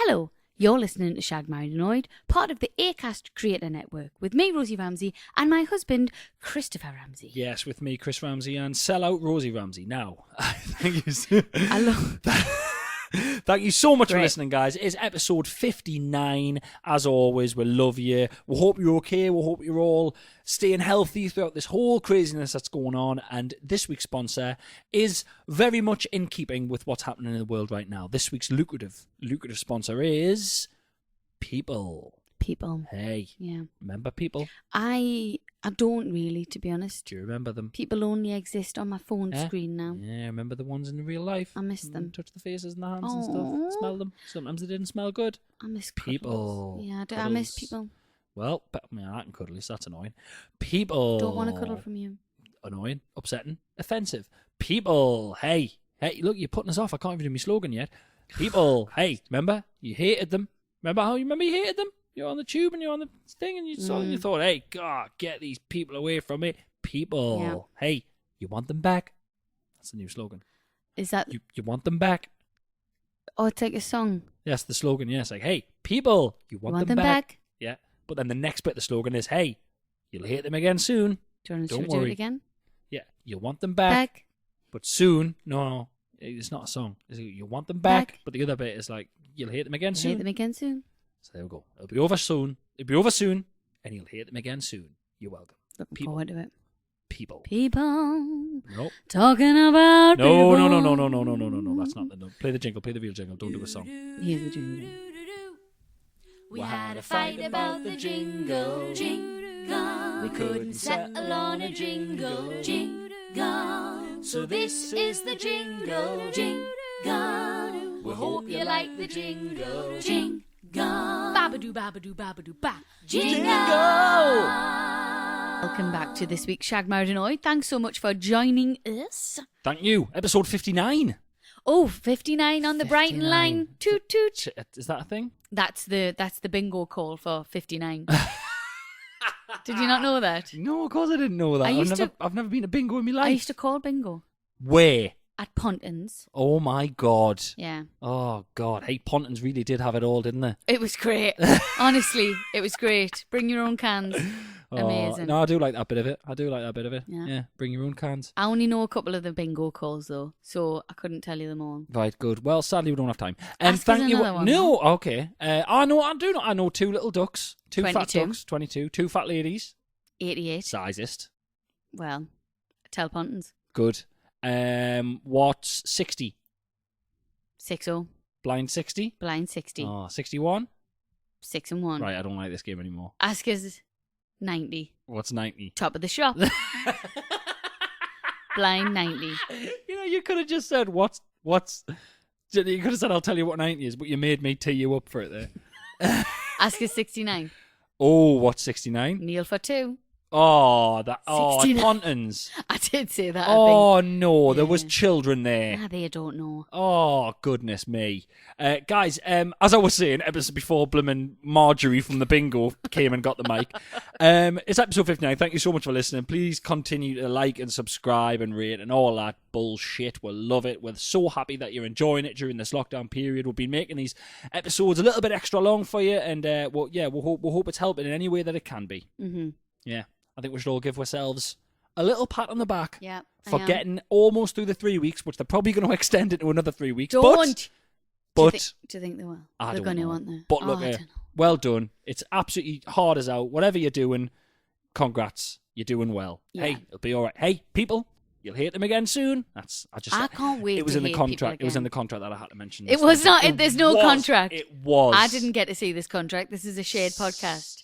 Hello, you're listening to Shag Married Annoyed, part of the Acast Creator Network, with me, Rosie Ramsey, and my husband, Christopher Ramsey. Yes, with me, Chris Ramsey, and sellout Rosie Ramsey. Now, thank you. I love Thank you so much for listening, guys. It is episode 59. As always, we love you. We hope you're okay. We hope you're all staying healthy throughout this whole craziness that's going on. And this week's sponsor is very much in keeping with what's happening in the world right now. This week's lucrative sponsor is People. People. Hey. Yeah. Remember People? I don't really, to be honest. Do you remember them? People only exist on my phone screen now. Yeah, remember the ones in real life? I miss them. Touch the faces and the hands and stuff. Smell them. Sometimes they didn't smell good. I miss People. Cuddles. Yeah, I miss people. Well, I can cuddle, so that's annoying. People. Don't want to cuddle from you. Annoying, upsetting, offensive. People. Hey, look, you're putting us off. I can't even do my slogan yet. People. Hey, remember? You hated them. Remember you hated them? You're on the tube and you're on the thing and you saw and you thought, hey, God, get these people away from me. People. Yeah. Hey, you want them back? That's the new slogan. Is that... You want them back? Oh, it's like a song. Yes, the slogan, yes. Like, hey, people, you want them back? Yeah. But then the next bit of the slogan is, hey, you'll hate them again soon. Do you want to do it again? Yeah. You want them back. But soon. No. It's not a song. You want them back. But the other bit is like, you'll hate them again soon. Hate them again soon. So there we go. It'll be over soon. And you'll hate them again soon. You're welcome. Looking forward to it. People. Nope. Talking about No. people. No. That's not the note. Play the jingle. Play the real jingle. Don't do a song. Here's the jingle. We had a fight about the jingle. We couldn't settle on a jingle. So this is the jingle. We hope you like the jingle. Babadoo, babadoo, babadoo, ba. Jingle! Welcome back to this week's Shag Married Annoyed. Thanks so much for joining us. Thank you. Episode 59. Oh, 59 on the Brighton line. Toot toot. Is that a thing? That's the bingo call for 59. Did you not know that? No, of course I didn't know that. I've never been to bingo in my life. I used to call bingo. Where? At Pontins. Oh my God. Yeah. Oh God. Hey, Pontins really did have it all, didn't they? It was great. Honestly, it was great. Bring your own cans. Amazing. No, I do like that bit of it. Yeah. Bring your own cans. I only know a couple of the bingo calls though, so I couldn't tell you them all. Right, good. Well, sadly we don't have time. Ask thank you. One, no, okay. I know two little ducks. 22. Fat ducks. 22. Two fat ladies. 88. Sizest. Well, tell Pontins. Good. What's 60? 60. Blind 60? Blind 60. Oh, 61? 6 and 1. Right, I don't like this game anymore. Ask us 90. What's 90? Top of the shop. Blind 90. You could have just said, what's... You could have said, I'll tell you what 90 is, but you made me tee you up for it there. Ask us 69. Oh, what's 69? Kneel for 2. Oh, at 69. Pontins. I did say that, Oh, I think. no, there was children there. Nah, they don't know. Oh, goodness me. Guys, as I was saying, episode before bloomin' Marjorie from the bingo came and got the mic. It's episode 59. Thank you so much for listening. Please continue to like and subscribe and rate and all that bullshit. We'll love it. We're so happy that you're enjoying it during this lockdown period. We've been making these episodes a little bit extra long for you, and we'll hope it's helping in any way that it can be. Mm-hmm. Yeah. I think we should all give ourselves a little pat on the back for getting almost through the 3 weeks, which they're probably going to extend into another 3 weeks. Don't! But do you think they will? I They're don't going to, know. aren't they? But look, well done. It's absolutely hard as out. Whatever you're doing, congrats. You're doing well. Yeah. Hey, it'll be all right. Hey, people, you'll hate them again soon. I can't wait. It was to in the hate contract. It was in the contract that I had to mention. It was not. There's no contract. It was. I didn't get to see this contract. This is a shared podcast.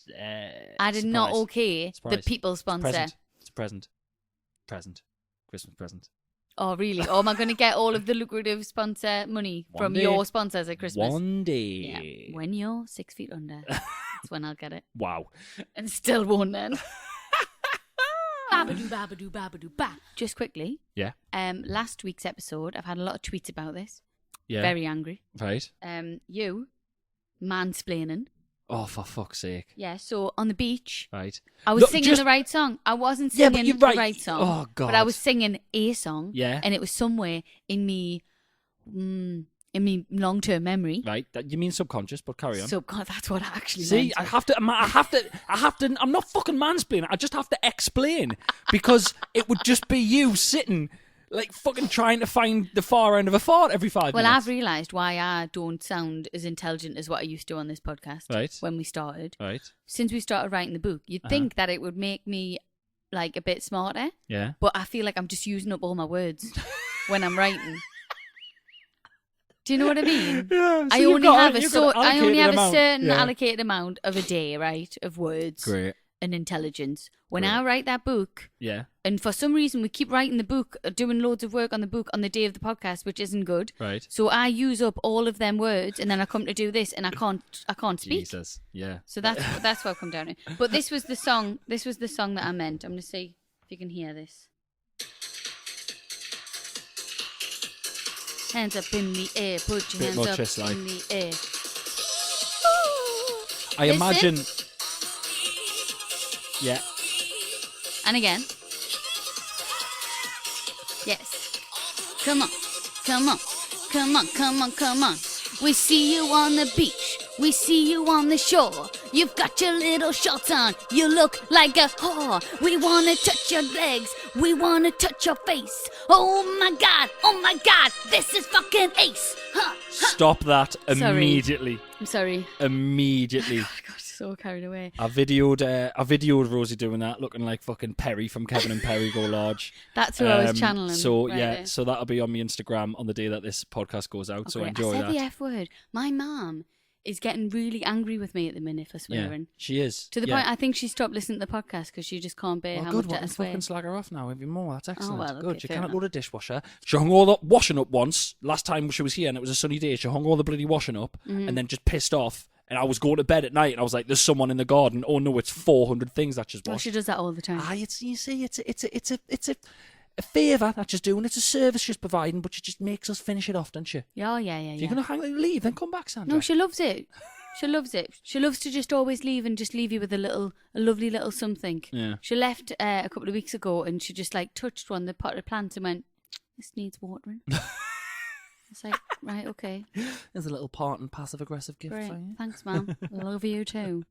I did not okay the people sponsor. It's present. Christmas present. Oh, really? Oh, am I going to get all of the lucrative sponsor money from your sponsors at Christmas? One day. Yeah. When you're 6 feet under. That's when I'll get it. Wow. And still won't then. Babadoo, babadoo, babadoo, ba. Just quickly. Yeah. Last week's episode, I've had a lot of tweets about this. Yeah. Very angry. Right. You mansplaining. Oh, for fuck's sake. Yeah, so on the beach, right. I was singing the right song. I wasn't singing the right song. Oh, God. But I was singing a song. Yeah. And it was somewhere in me in my long-term memory. Right, that you mean subconscious, but carry on. That's what I actually See, meant. I have to. I'm not fucking mansplaining. I just have to explain because it would just be you sitting, like fucking trying to find the far end of a fart every 5 Well, minutes. I've realised why I don't sound as intelligent as what I used to on this podcast. Right. When we started. Right. Since we started writing the book, you'd think that it would make me like a bit smarter. Yeah. But I feel like I'm just using up all my words when I'm writing. Do you know what I mean? Yeah. I only have a certain allocated amount of a day, right, of words Great. and intelligence. When Great. I write that book, Yeah. and for some reason we keep writing the book, doing loads of work on the book on the day of the podcast, which isn't good. Right. So I use up all of them words, and then I come to do this, and I can't speak. Jesus. Yeah. So that's what I've come down to. But this was the song. This was the song that I meant. I'm gonna see if you can hear this. Hands up in the air. Put your Bit more hands up chest-like. in the air. I Listen. imagine. Yeah. And again. Yes. Come on. Come on. Come on. Come on. Come on. We see you on the beach. We see you on the shore. You've got your little shorts on. You look like a whore. We want to touch your legs. We want to touch your face. Oh my God. Oh my God. This is fucking ace. Huh. Stop that immediately. I'm sorry. Immediately. I got so carried away. I videoed Rosie doing that, looking like fucking Perry from Kevin and Perry Go Large. That's who I was channeling. So right yeah, there. so that'll be on my Instagram on the day that this podcast goes out. So Okay, enjoy I said that. the F word. My mum is getting really angry with me at the minute for swearing. Yeah, she is. To the point, I think she stopped listening to the podcast because she just can't bear Oh, how good, much we I can swear. fucking slag her off now even more. That's excellent. well, good. okay, She fair cannot enough. load a dishwasher. She hung all the washing up once. Last time she was here and it was a sunny day, she hung all the bloody washing up Mm-hmm. and then just pissed off. And I was going to bed at night and I was like, "There's someone in the garden." Oh no, it's 400 things that she's Well, washed. she does that all the time. It's a favour that she's doing. It's a service she's providing, but she just makes us finish it off, doesn't she? Yeah. If you're gonna leave, then come back, Sandra. No, she loves it. She loves it. She loves to just always leave and just leave you with a lovely little something. Yeah. She left a couple of weeks ago and she just like touched one, the potted plant, and went, "This needs watering." It's like, right, okay, There's a little part and passive aggressive gift great, for you. thanks, Mum. I love you too.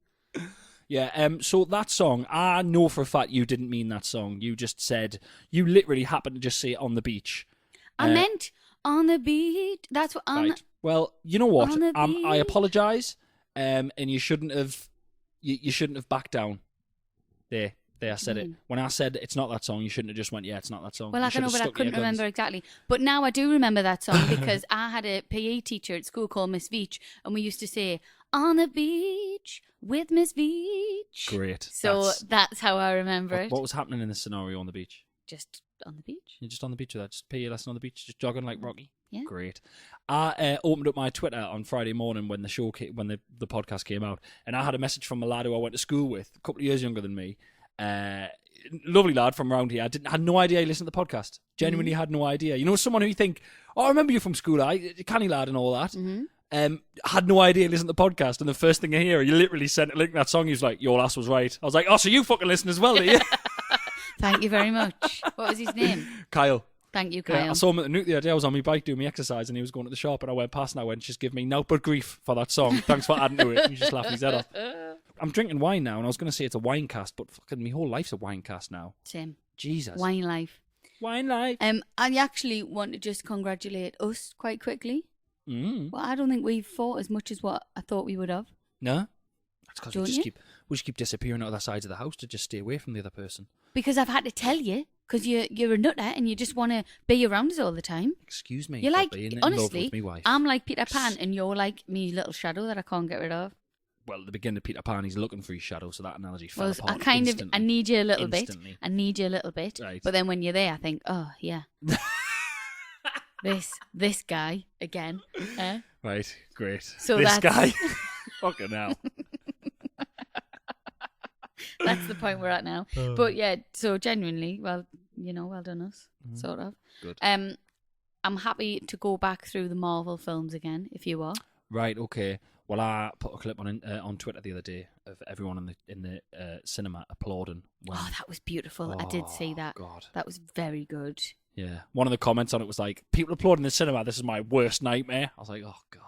Yeah. So that song, I know for a fact you didn't mean that song. You just said you literally happened to just say it on the beach. I meant on the beach. That's what I'm. Right. Well, you know what? On the I beach. apologise. And you shouldn't have. You shouldn't have backed down. There, I said it. When I said it's not that song, you shouldn't have just went, "Yeah, it's not that song." Well, You I should know, have but I stuck to your couldn't guns. remember exactly. But now I do remember that song because I had a PE teacher at school called Miss Veach, and we used to say, "On the beach with Miss Veach." Great. So that's how I remember it. What was happening in this scenario on the beach? Just on the beach. You're just on the beach with that, just PE lesson on the beach, just jogging like Rocky. Yeah. Great. I opened up my Twitter on Friday morning when the podcast came out, and I had a message from a lad who I went to school with, a couple of years younger than me. Lovely lad from around here. Had no idea he listened to the podcast. Genuinely had no idea. You know, someone who you think, "Oh, I remember you from school, canny lad and all that." Mm-hmm. Had no idea he listened to the podcast, and the first thing I hear, he literally sent a link to that song. He was like, "Your ass was right." I was like, "Oh, so you fucking listen as well, do you?" Thank you very much. What was his name? Kyle. Thank you, Yeah, Kyle. I saw him at the Nuke the other day. I was on my bike doing my exercise and he was going to the shop and I went past and I went, "Just give me no but grief for that song. Thanks for adding to it." And he just laughed his head off. I'm drinking wine now and I was going to say it's a wine cast, but fucking my whole life's a wine cast now. Same. Jesus. Wine life. Wine life. I actually want to just congratulate us quite quickly. Mm. Well, I don't think we've fought as much as what I thought we would have. No? That's because Don't you? we just keep disappearing out of the sides of the house to just stay away from the other person. Because I've had to tell you, because you're a nutter and you just want to be around us all the time. Excuse me. You're for like, being in love honestly, with me wife. I'm like Peter Pan and you're like me little shadow that I can't get rid of. Well, at the beginning of Peter Pan, he's looking for his shadow, so that analogy fell Well, apart I instantly. need you a little Instantly. bit. I need you a little bit. Right. But then when you're there, I think, oh, yeah. this guy again. Right, great. So this that's- guy. Fucking hell. That's the point we're at now. But yeah, so genuinely, well done us, sort of. Good. I'm happy to go back through the Marvel films again, if you are. Right, okay. Well, I put a clip on Twitter the other day of everyone in the cinema applauding. When, Oh, that was beautiful. I did see that. God. That was very good. Yeah. One of the comments on it was like, people applauding in the cinema, this is my worst nightmare. I was like, oh, God.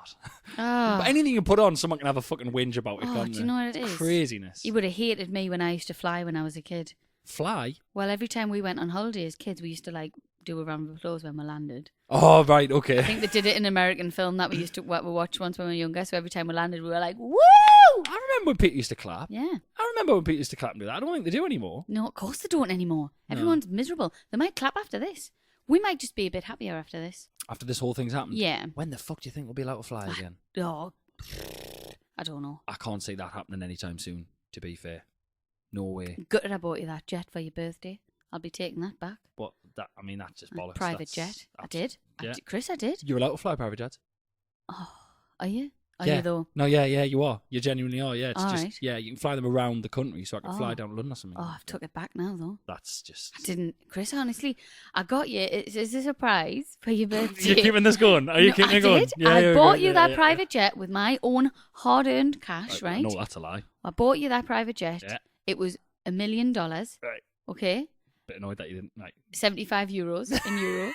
Oh. But anything you put on, someone can have a fucking whinge about it, Oh, can't do they? you know what it It's is? craziness. You would have hated me when I used to fly when I was a kid. Fly? Well, every time we went on holiday as kids, we used to like do a round of applause when we landed. Oh, right, okay. I think they did it in an American film that we used to watch once when we were younger. So every time we landed, we were like, "Woo!" I remember when Peter used to clap. Yeah. I remember when Peter used to clap and do that. I don't think they do anymore. No, of course they don't anymore. No. Everyone's miserable. They might clap after this. We might just be a bit happier after this. After this whole thing's happened? Yeah. When the fuck do you think we'll be allowed to fly again? Oh, I don't know. I can't see that happening anytime soon, to be fair. No way. Gutted I bought you that jet for your birthday. I'll be taking that back. But that, I mean, that's just A bollocks. private jet. I did. Yeah. Chris, I did. You're allowed to fly private jets? Oh, are you? Are Yeah. you though? No, yeah, you are. You genuinely are, yeah. It's All just, right. yeah, you can fly them around the country, so I can fly Oh. down to London or something. Oh, I've took it back now though. That's just... I didn't, Chris. Honestly, I got you. It's a surprise for your birthday. You're keeping this going? Are you No, keeping I it going? did. I bought you that yeah. private jet with my own hard-earned cash, right? No, that's a lie. I bought you that private jet. Yeah. It was $1 million. Right. Okay, Bit annoyed that you didn't. Right. €75 in euro.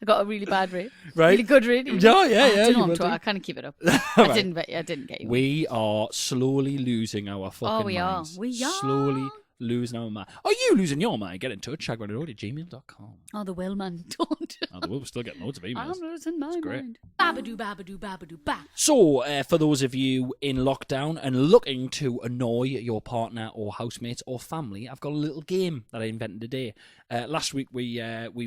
I got a really bad rate. Right. Really good rate. Yeah, yeah, Oh, yeah, I don't you know. will do. I can't keep it up. All I right. didn't get you. We are slowly losing our fucking we are. minds. We are. Slowly losing our mind. Are you losing your mind? Get in touch. shagrunnerroad@gmail.com. Oh, the will man, don't. Oh, we'll still get loads of emails. I'm losing my great. mind. Babadoo, babadoo, babadoo, ba. So, for those of you in lockdown and looking to annoy your partner or housemates or family, I've got a little game that I invented today. Last week we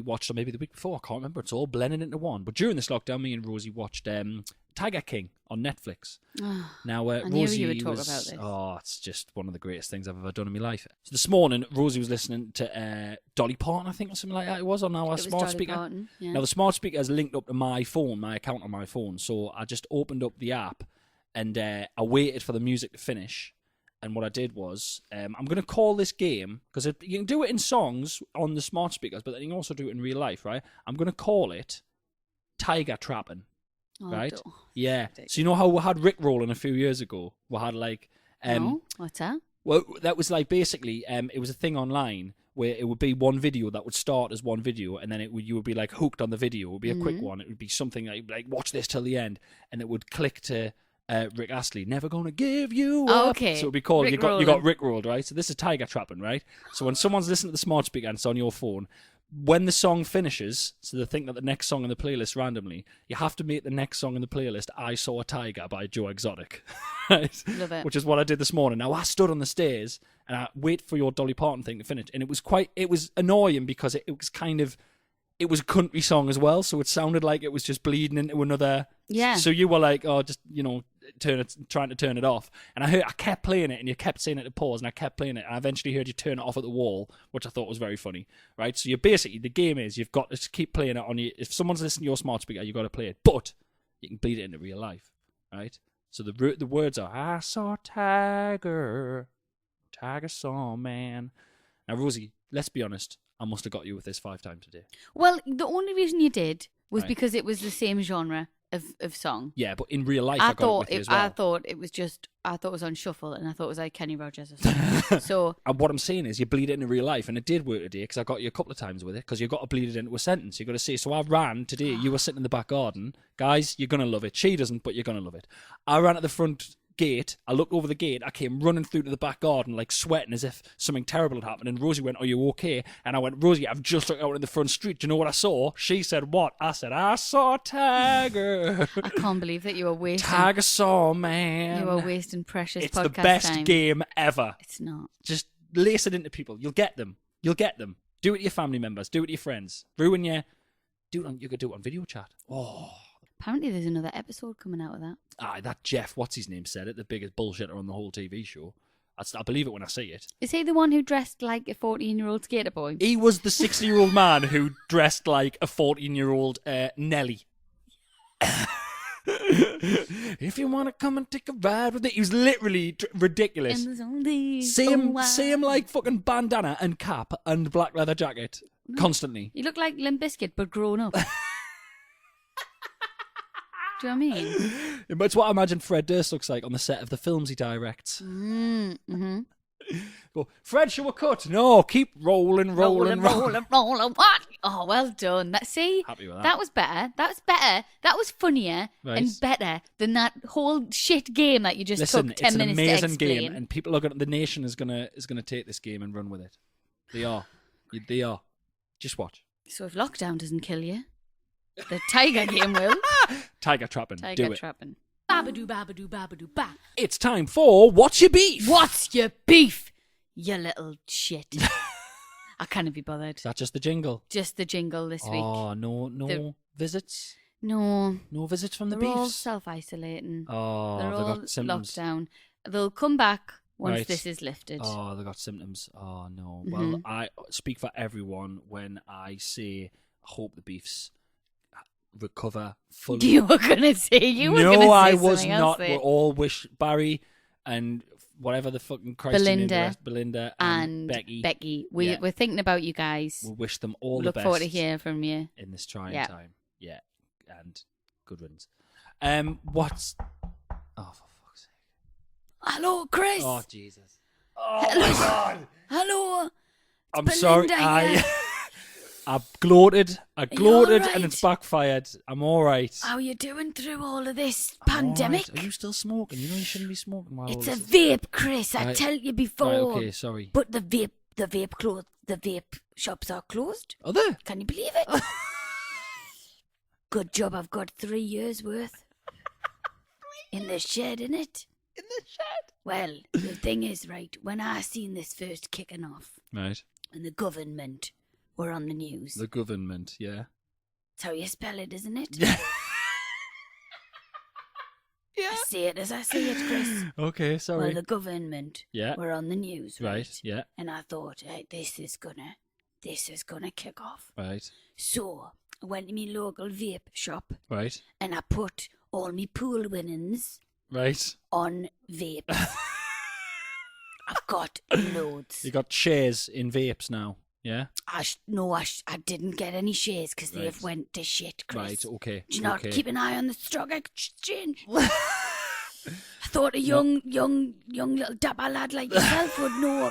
watched, or maybe the week before, I can't remember. It's all blended into one. But during this lockdown, me and Rosie watched Tiger King on Netflix. Now, I knew Rosie you would talk was, about this. Oh, it's just one of the greatest things I've ever done in my life. So this morning, Rosie was listening to Dolly Parton, I think, or something like that. It was on our It was smart Dolly speaker. Parton, yeah. Now, the smart speaker is linked up to my phone, my account on my phone. So I just opened up the app and I waited for the music to finish. And what I did was, I'm going to call this game, because you can do it in songs on the smart speakers, but then you can also do it in real life, right? I'm going to call it Tiger Trapping. Oh, Right? don't. Yeah. So you know how we had Rick rolling a few years ago? We had like... No? What's that? Well, that was like basically, it was a thing online where it would be one video that would start as one video, and then you would be like hooked on the video. It would be a quick one. It would be something like watch this till the end, and it would click to Rick Astley, never gonna give you Oh, up. okay. So it would be called Rick you got rolling. Rick rolled, right? So this is Tiger Trapping, right? So when someone's listening to the smart speaker and it's on your phone, when the song finishes, so they think that the next song in the playlist randomly, you have to make the next song in the playlist I Saw a Tiger by Joe Exotic. Right? Love it. Which is what I did this morning. Now I stood on the stairs and I wait for your Dolly Parton thing to finish, and it was annoying because it was a country song as well, so it sounded like it was just bleeding into another. Yeah. So you were like, oh, just trying to turn it off, and I kept playing it, and you kept saying it to pause, and I kept playing it, and I eventually heard you turn it off at the wall, which I thought was very funny, right? So the game is you've got to keep playing it on you. If someone's listening to your smart speaker, you've got to play it, but you can bleed it into real life, right? So the words are, I saw a tiger saw a man. Now, Rosie, let's be honest, I must have got you with this 5 times today. Well, the only reason you did was Right. because it was the same genre of song. Yeah, but in real life, I got it with you as well. I thought it was on shuffle, and I thought it was like Kenny Rogers or something. So And what I'm saying is you bleed it into real life, and it did work today because I got you a couple of times with it, because you've got to bleed it into a sentence. You've got to say, so I ran today, you were sitting in the back garden. Guys, you're going to love it. She doesn't, but you're going to love it. I ran at the front gate, I looked over the gate, I came running through to the back garden, like sweating as if something terrible had happened, and Rosie went, are you okay? And I went, Rosie, I've just looked out in the front street. Do you know what I saw? She said, what? I said, I saw a tiger. I can't believe that you were wasting. Tiger saw a man. You were wasting precious It's podcast the best time. game ever. It's not. Just lace it into people. You'll get them. You'll get them. Do it to your family members. Do it to your friends. Ruin your... You could do it on video chat. Oh. Apparently, there's another episode coming out of that. That Jeff, what's his name, said it. The biggest bullshitter on the whole TV show. I believe it when I see it. Is he the one who dressed like a 14-year-old skater boy? He was the 60-year-old man who dressed like a 14-year-old Nelly. If you want to come and take a ride with it. He was literally ridiculous. And there's only Same like fucking bandana and cap and black leather jacket. Constantly. You look like Limp Bizkit, but grown up. Do you know what I mean? It's what I imagine Fred Durst looks like on the set of the films he directs. Mm-hmm. Go, Fred, shall we cut? No, keep rolling. Rolling. What? Oh, well done. Happy with that. That was better. That was funnier and better than that whole shit game that you just took 10 minutes to explain. It's an amazing game, and people are going. The nation is gonna take this game and run with it. They are. Just watch. So if lockdown doesn't kill you, the tiger game will. Tiger trapping. Do it. Trapping. Babadoo, babadoo, babadoo, ba. It's time for What's Your Beef? What's your beef? You little shit. I can't be bothered. Is that just the jingle? Just the jingle this week. Oh, no visits? No. No visits from the They're all beefs? self-isolating. Oh, They're they've all got symptoms. locked down. They'll come back once Right. this is lifted. Oh, they got symptoms. Oh, no. Mhm. Well, I speak for everyone when I say I hope the beefs recover fully. You were going to say No, I was something else not. there. We all wish Barry and whatever the fucking Christ name is, Belinda and Becky. We're thinking about you guys. We wish them all Look the best forward to hearing from you. in this trying Yeah. time. Yeah, and good riddance. What's? Oh, for fuck's sake! Hello, Chris. Oh, Jesus! Oh my God! Hello. I'm Belinda sorry. here. I gloated, all and right? it's backfired. I'm all right. How are you doing through all of this I'm all right. pandemic? Are you still smoking? You know you shouldn't be smoking while It's all a this is- vape, Chris. I Right. tell you before. Right, okay, sorry. But the vape shops are closed. Are there? Can you believe it? Good job. I've got 3 years worth in the shed, innit? In the shed. Well, the thing is, right, when I seen this first kicking off Right. and the government were on the news, The government, yeah. that's how you spell it, isn't it? Yeah. I say it as I say it, Chris. Okay, sorry. Well, the government Yeah. were on the news, Right, yeah, And I thought, hey, this is gonna kick off. right, So I went to my local vape shop right, and I put all my pool winnings right. on vape. I've got loads. You got shares in vapes now, yeah? I didn't get any shares because Right. they've went to shit, Chris. Right, okay. Do you not okay. keep an eye on the stock exchange? I thought a young little dapper lad like yourself would know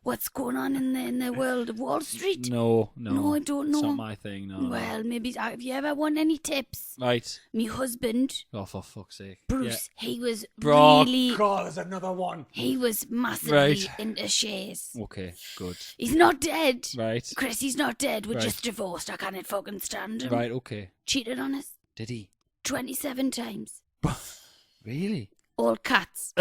what's going on in the world of Wall Street. No, No, I don't know. It's not my thing, no. Well, maybe have you ever won any tips? Right. Me husband, Oh, for fuck's sake. Bruce, he was Bro, really, God, there's another one. he was massively Right. into shares. Okay, good. He's not dead. Right. Chris, he's not dead. We're Right. just divorced. I can't fucking stand him. Right, okay. Cheated on us Did he? 27 times. Really? All cats.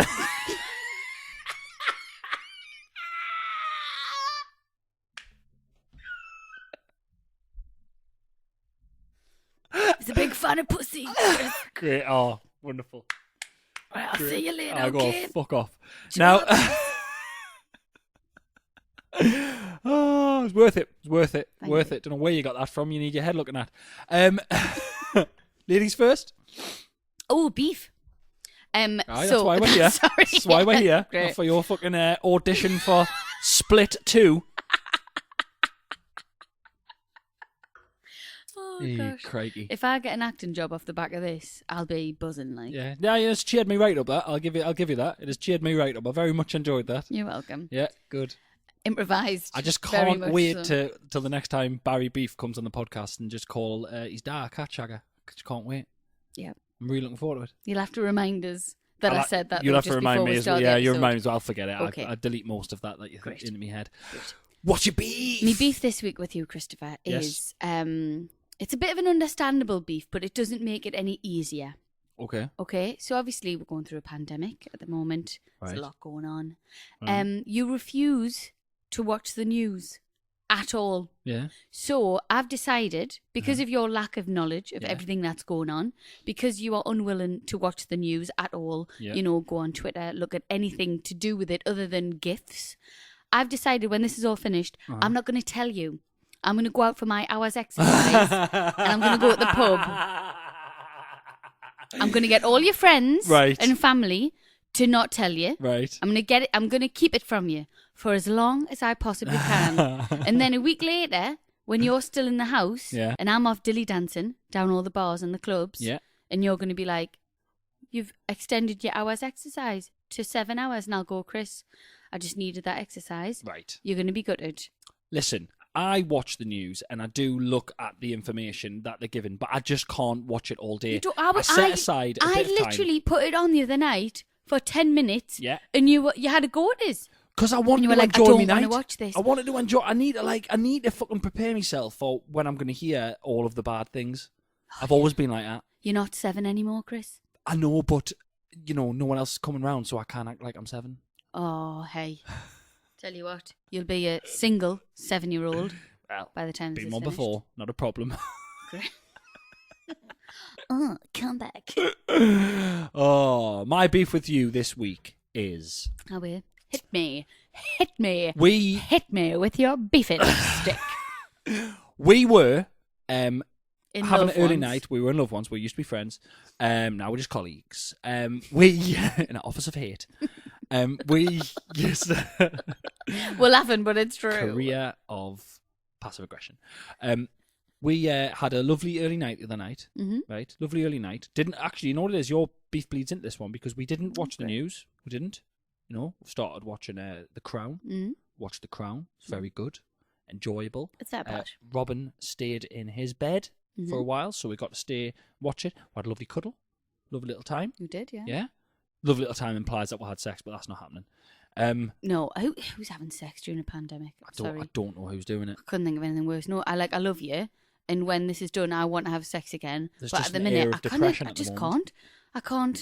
He's a big fan of pussy. Chris. Great. Oh, wonderful. Right, I'll see you later, I'll okay? go fuck off. Ciao. Now. Oh, it's worth it. It's worth it. Thank worth you. it. Don't know where you got that from. You need your head looking at. Ladies first. Oh, beef. Aye, So, that's why we're here. Sorry. That's why we're here. Great. Not for your fucking audition for Split 2. Oh, Eh, gosh. crikey. If I get an acting job off the back of this, I'll be buzzing like. Yeah, it's cheered me right up. That I'll give you that. It has cheered me right up. I very much enjoyed that. You're welcome. Yeah, good. Improvised. I just very can't much wait so. till the next time Barry Beef comes on the podcast and just call his dad a cat shagger. I just can't wait. Yeah. I'm really looking forward to it. You'll have to remind us that I said that. You'll though, have to just remind before me we as well. start the Yeah, you episode. remind me as well. I'll forget it. Okay. I delete most of that you Great. into my head. Great. What's your beef? Me beef this week with you, Christopher, Yes. is it's a bit of an understandable beef, but it doesn't make it any easier. Okay. Okay, so obviously we're going through a pandemic at the moment. There's Right. a lot going on. Right. You refuse to watch the news at all. Yeah. So I've decided, because of your lack of knowledge of Yeah. everything that's going on, because you are unwilling to watch the news at all, Yeah. go on Twitter, look at anything to do with it other than GIFs, I've decided when this is all finished, I'm not going to tell you. I'm going to go out for my hour's exercise and I'm going to go to the pub. I'm going to get all your friends Right. and family to not tell you. Right. I'm going to keep it from you for as long as I possibly can. And then a week later, when you're still in the house Yeah. and I'm off dilly dancing down all the bars and the clubs, Yeah. and you're going to be like, you've extended your hours exercise to 7 hours. And I'll go, Chris, I just needed that exercise. Right. You're going to be gutted. Listen, I watch the news and I do look at the information that they're given, but I just can't watch it all day. I set aside a bit of time. I literally put it on the other night for 10 minutes. Yeah. And you had to go at this. Because I wanted to like, enjoy my I don't night. want to watch this. I wanted to enjoy. I need to fucking prepare myself for when I'm going to hear all of the bad things. I've always been like that. You're not 7 anymore, Chris. I know, but no one else is coming round, so I can't act like I'm 7. Oh, hey. Tell you what, you'll be a single 7-year-old by the time this is been one finished. before, not a problem. Great. Oh, come back. Oh, my beef with you this week is... Oh, wait. Hit me. Hit me. We... Hit me with your beefing stick. We were having an early ones. night. We were in Love Ones. We used to be friends. Now we're just colleagues. We... in an office of hate. We... Yes. We're laughing, but it's true. Career of passive aggression. We had a lovely early night the other night, right? Lovely early night. Didn't actually, you know what it is? Your beef bleeds into this one because we didn't watch the news. We didn't. We started watching The Crown. Watched The Crown. It's very good, enjoyable. It's that bad. Robin stayed in his bed for a while, so we got to watch it. We had a lovely cuddle, lovely little time. You did, yeah. Yeah, lovely little time implies that we had sex, but that's not happening. No, who's having sex during a pandemic? I don't know who's doing it. I couldn't think of anything worse. No, I love you, and when this is done, I want to have sex again. There's but just at the an minute, air of depression I at the just moment. can't. I can't.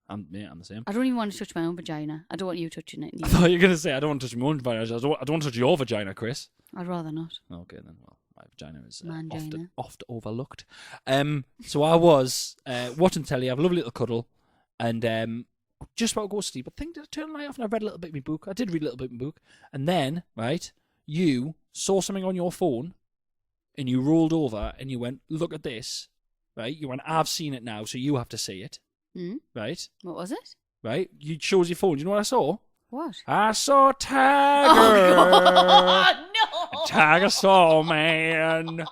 I'm the same. I don't even want to touch my own vagina. I don't want you touching it. I thought you were going to say, I don't want to touch my own vagina. I don't want to touch your vagina, Chris. I'd rather not. Okay, then. Well, my vagina is Mangina. oft overlooked. So I was watching telly, have a lovely little cuddle, and just about to go to sleep. I think I turned the light off and I read a little bit of my book. I did read a little bit of my book. And then, right, you saw something on your phone and you rolled over and you went, look at this. Right? You went, I've seen it now, so you have to see it. Right? What was it? Right? You chose your phone. Do you know what I saw? What? I saw Tiger. Oh, God, no! Tiger saw man.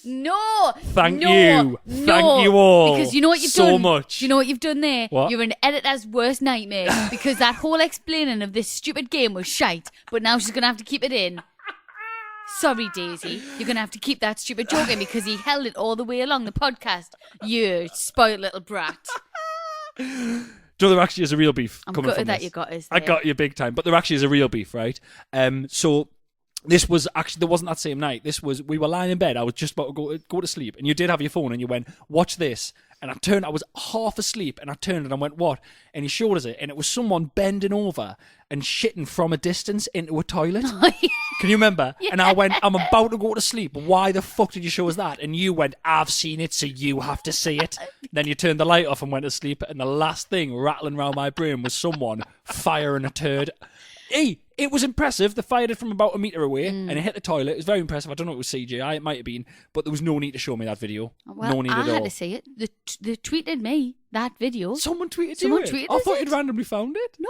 No. Thank you. Thank you all. Because you know what you've so done? much. Do you know what you've done there? What? You're an editor's worst nightmare because that whole explaining of this stupid game was shite, but now she's going to have to keep it in. Sorry, Daisy. You're going to have to keep that stupid joke in because he held it all the way along the podcast. You spoiled little brat. So there actually is a real beef I'm coming from gutted that this. you got us I there. got you big time, but there actually is a real beef, right? So this was actually, there wasn't that same night. We were lying in bed. I was just about to go to sleep, and you did have your phone, and you went, watch this. And I was half asleep, and I turned and I went, what? And he showed us it, and it was someone bending over and shitting from a distance into a toilet. Can you remember? Yeah. And I went, I'm about to go to sleep. Why the fuck did you show us that? And you went, I've seen it, so you have to see it. Then you turned the light off and went to sleep, and the last thing rattling around my brain was someone firing a turd. Hey, it was impressive. They fired it from about a metre away and it hit the toilet. It was very impressive. I don't know if it was CGI. It might have been. But there was no need to show me that video. Well, no need at all. I had to see it. They tweeted me that video. Someone tweeted Someone you it? tweeted I thought it. you'd randomly found it. No.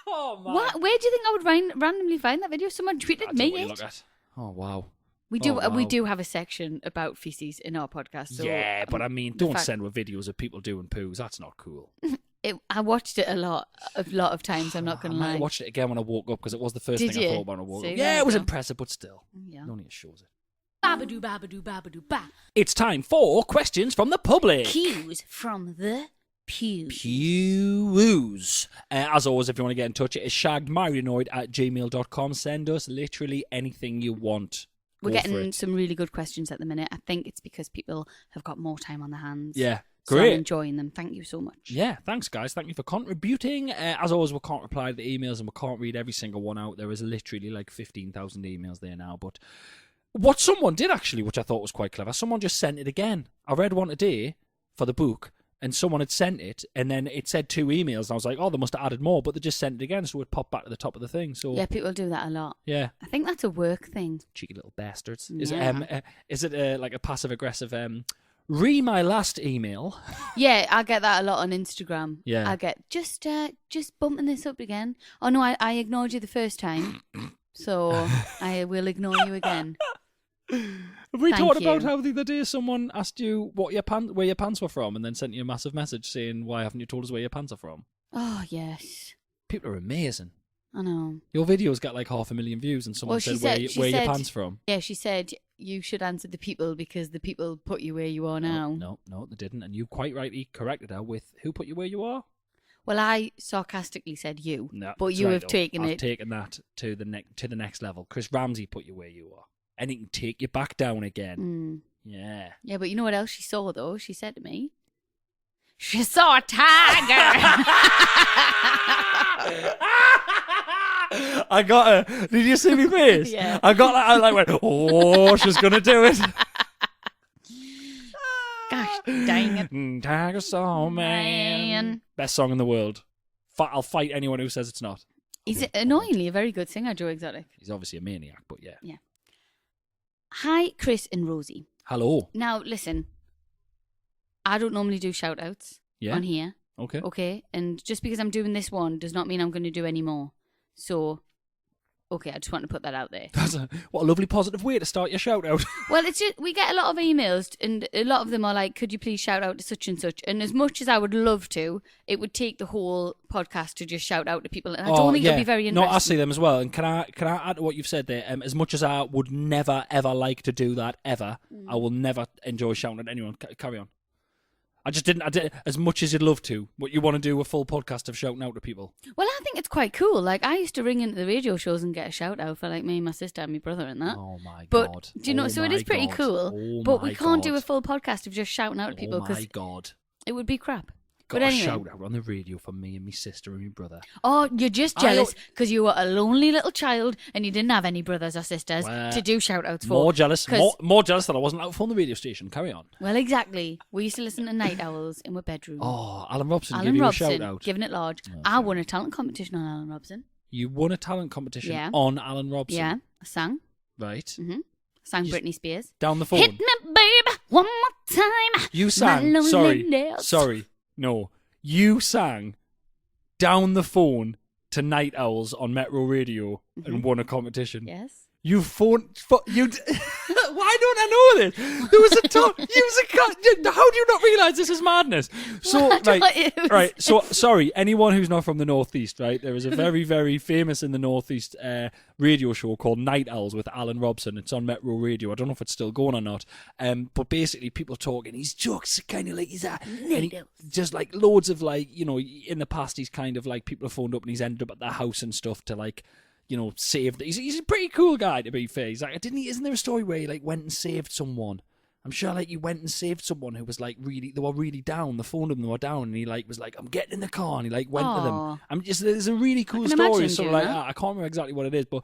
Oh, man. What? Where do you think I would randomly find that video? Someone tweeted me it. Look at. Oh, wow. We do. Oh, wow. We do have a section about feces in our podcast. So, yeah, but I mean, don't send with videos of people doing poos. That's not cool. I watched it a lot of times. I'm not going to lie. I watched it again when I woke up because it was the first Did thing I you? thought when I woke See, up. there Yeah, you it was go. impressive, but still. Yeah. No need to show it. Babadoo, babadoo, babadoo, ba. It's time for questions from the public. Cues from the pews. Pews. As always, if you want to get in touch, it is shagmyrenoid@gmail.com. Send us literally anything you want. We're Go for getting it. some really good questions at the minute. I think it's because people have got more time on their hands. Yeah, So great. I'm enjoying them. Thank you so much. Yeah, thanks, guys. Thank you for contributing. As always, we can't reply to the emails and we can't read every single one out. There is literally like 15,000 emails there now. But what someone did actually, which I thought was quite clever, someone just sent it again. I read one today for the book, and someone had sent it, and then it said 2 emails. And I was like, oh, they must have added more, but they just sent it again, so it popped back to the top of the thing. So Yeah, people do that a lot. yeah, I think that's a work thing. cheeky little bastards. Yeah. Is it like a passive aggressive? Re my last email. Yeah, I get that a lot on Instagram. Yeah. I get just bumping this up again. Oh no, I ignored you the first time, so I will ignore you again. Have we Thank talked about you. how the other day someone asked you where your pants were from and then sent you a massive message saying, why haven't you told us where your pants are from? Oh, yes. People are amazing. I know. Your videos got like 500,000 views and someone said, where your pants from? Yeah, she said you should answer the people because the people put you where you are now. No, they didn't. And you quite rightly corrected her with, who put you where you are? Well, I sarcastically said you, No, but it's you right, have though. taken I've it. taken that to the next level. Chris Ramsey put you where you are. And he can take you back down again. Yeah. Yeah, but you know what else she saw, though? She said to me, she saw a tiger. I got her. Did you see me face? Yeah. I got that. I like went, oh, she's going to do it. Gosh dang it. Tiger Song Man. Best song in the world. I'll fight anyone who says it's not. He's annoyingly a very good singer, Joe Exotic. He's obviously a maniac, but yeah. Yeah. Hi, Chris and Rosie. Hello. Now, listen. I don't normally do shout-outs on here. Okay. Okay? And just because I'm doing this one does not mean I'm going to do any more. So, okay, I just want to put that out there. What a lovely positive way to start your shout out. Well, it's just, we get a lot of emails, and a lot of them are like, could you please shout out to such and such? And as much as I would love to, it would take the whole podcast to just shout out to people. And I don't think it'd be very interesting. No, I see them as well. And can I add to what you've said there? As much as I would never, ever like to do that, ever, I will never enjoy shouting at anyone. Carry on. I did as much as you'd love to. What you want to do a full podcast of shouting out to people? Well, I think it's quite cool. Like, I used to ring into the radio shows and get a shout out for like me, my sister, and my brother, and that. Oh my but, god! Do you know? So it is pretty cool. Oh but we can't do God. a full podcast of just shouting out to people Oh because my god! it would be crap. Got But a anyway. shout out on the radio for me and my sister and my brother. Oh, you're just jealous because you were a lonely little child and you didn't have any brothers or sisters to do shout outs for. More jealous. More jealous that I wasn't out from the radio station. Carry on. Well, exactly. We used to listen to Night Owls in my bedroom. Oh, Alan Robson Alan gave you Robson, a shout out. giving it large. Oh, I won a talent competition on Alan Robson. You won a talent competition Yeah. on Alan Robson. Yeah, I sang. Right. Sang Britney Spears. Down the phone. Hit me, baby, one more time. You sang. My Sorry. loneliness. No. You sang down the phone to Night Owls on Metro Radio and won a competition. Yes. You phoned. You. Why don't I know this? There was a time. How do you not realise this is madness? So right. So sorry, anyone who's not from the Northeast, right? There is a very, very famous in the Northeast radio show called Night Owls with Alan Robson. It's on Metro Radio. I don't know if it's still going or not. But basically, people talking. He's jokes kind of like he's just like loads of like in the past he's kind of like people have phoned up and he's ended up at their house and stuff to like. Saved. He's a pretty cool guy to be fair. He's like, isn't there a story where he like went and saved someone? I'm sure like you went and saved someone who was like they were really down. They phoned him, they were down, and he like was like, I'm getting in the car, and he like went to them. There's a really cool story, sort of like that. I can't remember exactly what it is, but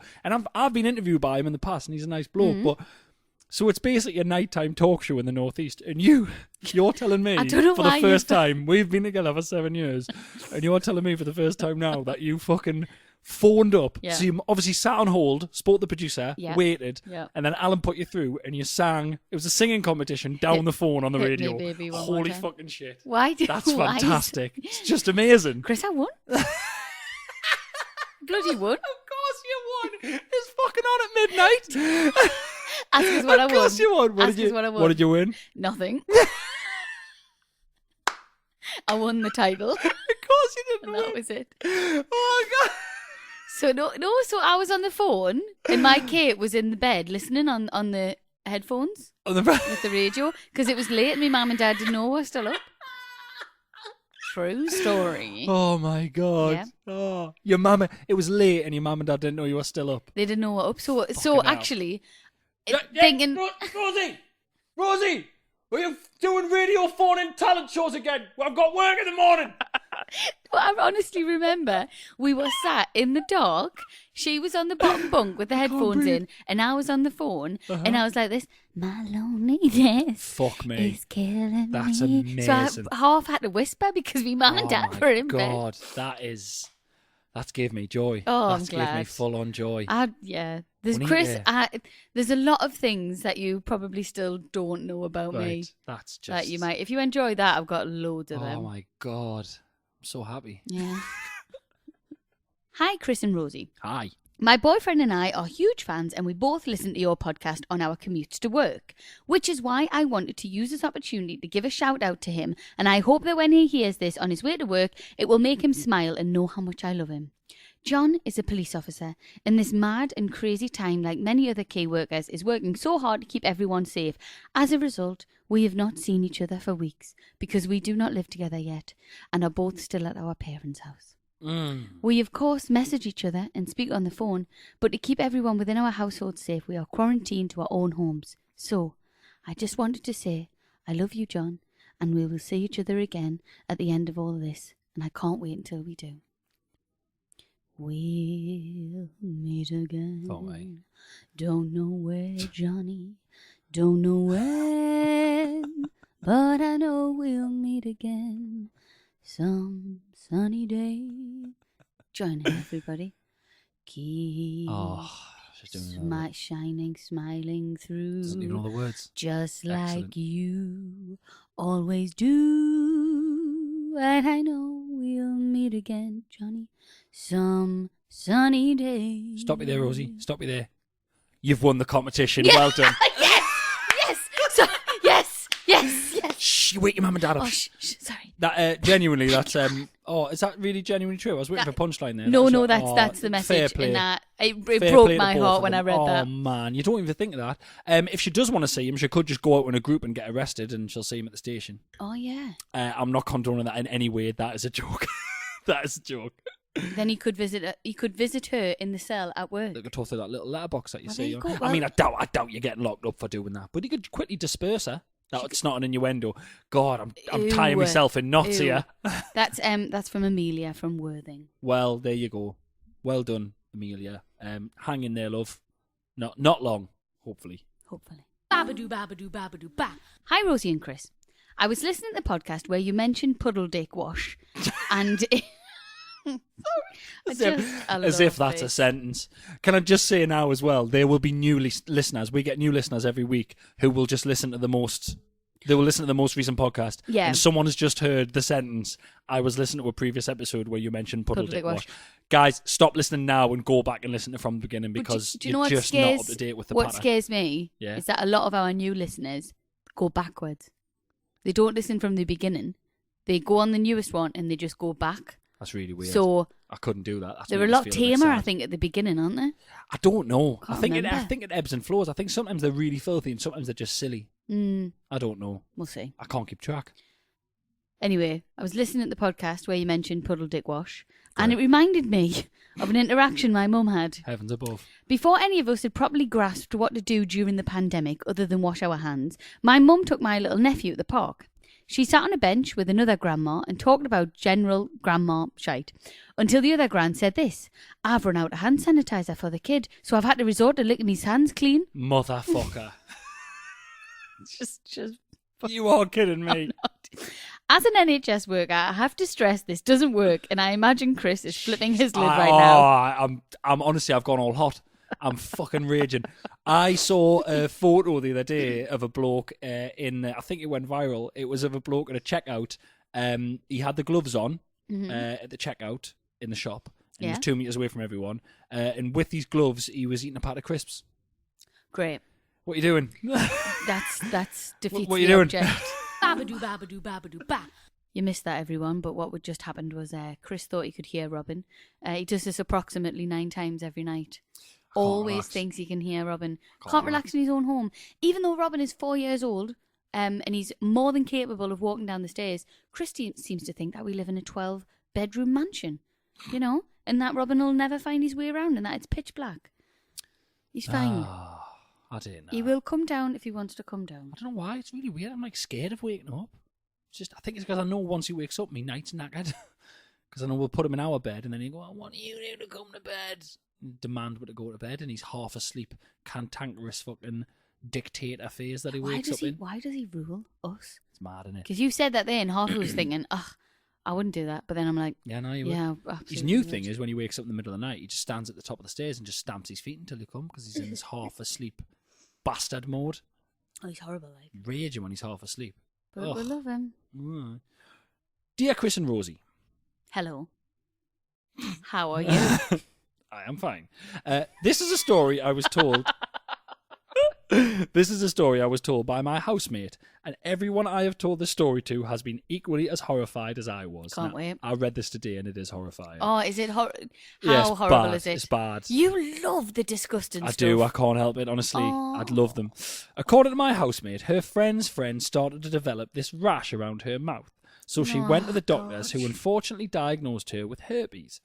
I've been interviewed by him in the past, and he's a nice bloke, but. So it's basically a nighttime talk show in the Northeast, and you're telling me for the first time, we've been together for 7 years, and you're telling me for the first time now that you fucking phoned up. Yeah. So you obviously sat on hold, spoke to the producer, Yeah. waited, Yeah. and then Alan put you through, and you sang. It was a singing competition down the phone on the Hit Me, radio. Baby, One More Holy Time. fucking shit! Why did That's why is- fantastic. It's just amazing. Chris, I won. Bloody won. Of course you won. It's fucking on at midnight. Ask us what I Of won. course you won. Ask us what I won. What did you win? Nothing. I won the title. Of course you didn't And win. that was it. Oh god. So so I was on the phone and my Kate was in the bed listening on the headphones On the with the radio because it was late and my mum and dad didn't know I was still up. True story. Oh my god. Yeah. Oh, your mama. It was late, and your mum and dad didn't know you were still up. They didn't know what up. So hell. actually, thinking Rosie, are you doing radio phone and talent shows again? I've got work in the morning. Well, I honestly remember we were sat in the dark. She was on the bottom bunk with the headphones breathe. in, and I was on the phone, and I was like this, my loneliness Fuck me. is killing That's me. amazing. So I half had to whisper because my mum and dad were in bed. God, that's gave me joy. Oh, I'm that's gave me glad. full on joy. Yeah. There's We need Chris. to- There's a lot of things that you probably still don't know about me. Right, that's just. That you might, if you enjoy that, I've got loads of Oh them. my god, I'm so happy. Yeah. Hi, Chris and Rosie. Hi. My boyfriend and I are huge fans and we both listen to your podcast on our commutes to work, which is why I wanted to use this opportunity to give a shout out to him, and I hope that when he hears this on his way to work, it will make him smile and know how much I love him. John is a police officer. In this mad and crazy time, like many other key workers, is working so hard to keep everyone safe. As a result, we have not seen each other for weeks because we do not live together yet and are both still at our parents' house. We, of course, message each other and speak on the phone, but to keep everyone within our household safe, we are quarantined to our own homes. So, I just wanted to say, I love you, John, and we will see each other again at the end of all this, and I can't wait until we do. We'll meet again. Thought me. Don't know where, Johnny, don't know when, but I know we'll meet again some sunny day. Join in, everybody. Keep shining, smiling through. Doesn't even know the words. Just Excellent. like you always do. And I know we'll meet again, Johnny, some sunny day. Stop you there, Rosie. Stop you there. You've won the competition. Yeah. Well done. Yes. Shh, you wake your mum and dad up. Oh, sorry. That genuinely, that's is that really genuinely true? I was waiting for a punchline there. No, that's the message. Fair play. And that it Fair broke play to my both heart of when I them. read that. Oh man, you don't even think of that. If she does want to see him, she could just go out in a group and get arrested, and she'll see him at the station. Oh yeah. I'm not condoning that in any way. That is a joke. That is a joke. Then he could visit her in the cell at work. Look at through that little letterbox that you Well, see. there you go. I mean, I doubt you're getting locked up for doing that, but he could quickly disperse her. That's not an innuendo. God, I'm tying myself in knots here. That's from Amelia from Worthing. Well, there you go. Well done, Amelia. Hang in there, love. Not long, hopefully. Babadoo, babadoo, babadoo, ba. Hi, Rosie and Chris. I was listening to the podcast where you mentioned puddle dick wash, and As if that's a sentence. Can I just say now as well, there will be new listeners. We get new listeners every week who will just listen to the most. They will listen to the most recent podcast. Yeah. And someone has just heard the sentence, I was listening to a previous episode where you mentioned puddle dick wash. wash. Guys, stop listening now and go back and listen to from the beginning because do you know you're what just scares, not up to date with the What patter. scares me is that a lot of our new listeners go backwards. They don't listen from the beginning. They go on the newest one and they just go back. That's really weird. So I couldn't do that. That's they're a lot tamer, I think, at the beginning, aren't they? I don't know. I think remember. it ebbs and flows. I think sometimes they're really filthy and sometimes they're just silly. I don't know. We'll see. I can't keep track. Anyway, I was listening to the podcast where you mentioned puddle dick wash, and it reminded me of an interaction my mum had. Heavens above. Before any of us had properly grasped what to do during the pandemic other than wash our hands, my mum took my little nephew at the park. She sat on a bench with another grandma and talked about general grandma shite. Until the other gran said this, I've run out of hand sanitizer for the kid, so I've had to resort to licking his hands clean. Motherfucker. Just You are kidding me. As an NHS worker, I have to stress this doesn't work, and I imagine Chris is flipping his lid right now. I'm honestly, I've gone all hot. I'm fucking raging. I saw a photo the other day of a bloke I think it went viral. It was of a bloke at a checkout. He had the gloves on at the checkout in the shop. And he was 2 meters away from everyone. And with these gloves, he was eating a pack of crisps. Great. What are you doing? That's defeats what are you the doing? object. Babadoo, babadoo, babadoo, ba. You missed that, everyone, but what just happened was Chris thought he could hear Robin. He does this approximately 9 times every night. Always relax. thinks he can hear Robin. Can't relax in his own home. Even though Robin is 4 years old and he's more than capable of walking down the stairs, Christy seems to think that we live in a 12-bedroom mansion, you know, and that Robin will never find his way around and that it's pitch black. He's fine. I didn't know. He will come down if he wants to come down. I don't know why. It's really weird. I'm like scared of waking up. I think it's because I know once he wakes up, me night's knackered. Because I know we'll put him in our bed and then he'll go, I want you to come to bed. And demand me to go to bed and he's half asleep, cantankerous fucking dictator phase that he wakes up in. Why does he rule us? It's mad, isn't it? Because you said that there and half of us thinking, I wouldn't do that. But then I'm like, Yeah, no, you would. yeah, absolutely. His new thing is when he wakes up in the middle of the night, he just stands at the top of the stairs and just stamps his feet until he come because he's in this half asleep bastard mode. Oh, he's horrible, like. Raging when he's half asleep. But we love him. Mm. Dear Chris and Rosie, Hello. How are you? I am fine. This is a story I was told. This is a story I was told by my housemate, and everyone I have told the story to has been equally as horrified as I was. Can't wait. I read this today, and it is horrifying. Oh, is it How Yes, horrible bad. is it? It's bad. You love the disgusting I stuff. do. I can't help it. Honestly, Oh. I'd love them. According to my housemate, her friend's friend started to develop this rash around her mouth. So she went to the doctors, who unfortunately diagnosed her with herpes.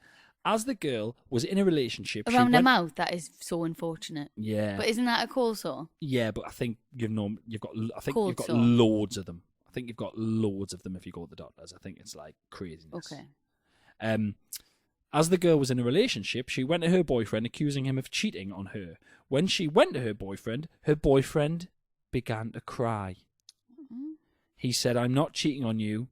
As the girl was in a relationship, Around the mouth, that is so unfortunate. Yeah, But isn't that a cold sore? yeah, but I think you've got Cold you've got sore. loads of them. I think you've got loads of them if you go to the doctors. I think it's like craziness. Okay. As the girl was in a relationship, she went to her boyfriend accusing him of cheating on her. When she went to her boyfriend began to cry. Mm-hmm. He said, "I'm not cheating on you.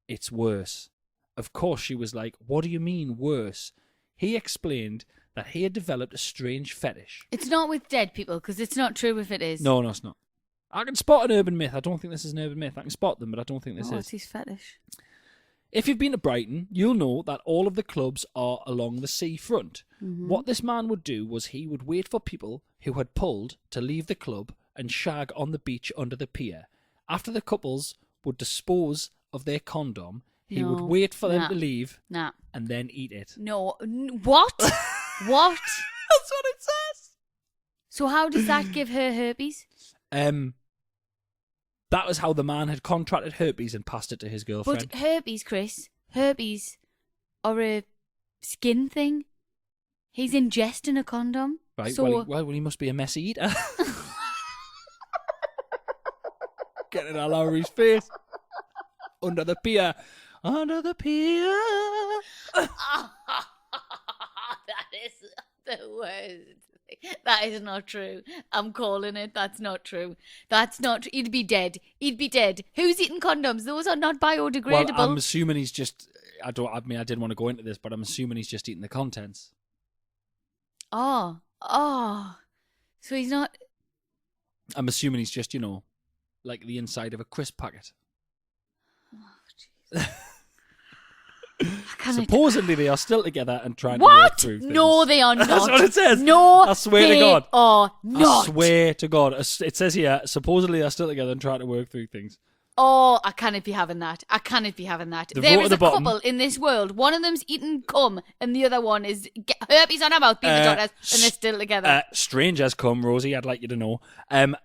It's worse." Of course, she was like, "What do you mean worse?" He explained that he had developed a strange fetish. It's not with dead people, because it's not true if it is. No, it's not. I can spot an urban myth. I don't think this is an urban myth. I can spot them, but I don't think this is. What's his fetish? If you've been to Brighton, you'll know that all of the clubs are along the seafront. Mm-hmm. What this man would do was he would wait for people who had pulled to leave the club and shag on the beach under the pier. After the couples would dispose of their condom, he would wait for them to leave and then eat it. No. What? What? That's what it says. So how does that give her herpes? That was how the man had contracted herpes and passed it to his girlfriend. But herpes, Chris, herpes are a skin thing. He's ingesting a condom. Right, So well, he must be a messy eater. Getting it all over his face. Under the pier. Under the pier. that is the worst. That is not true. I'm calling it. That's not true. That's not true. He'd be dead. He'd be dead. Who's eating condoms? Those are not biodegradable. Well, I'm assuming he's just... I didn't want to go into this, but I'm assuming he's just eating the contents. Oh. So he's not... I'm assuming he's just, like the inside of a crisp packet. Oh, jeez. Supposedly they are still together and trying to What? work through things. No, they are not. That's what it says. No, I swear to God. are not. I swear to God. It says here, supposedly they're still together and trying to work through things. Oh, I cannot be having that. I cannot be having that. The There vote is at a the bottom. couple in this world. One of them's eating cum, and the other one is herpes on her mouth, being the doctors, and they're still together. Strange as come, Rosie. I'd like you to know. Can't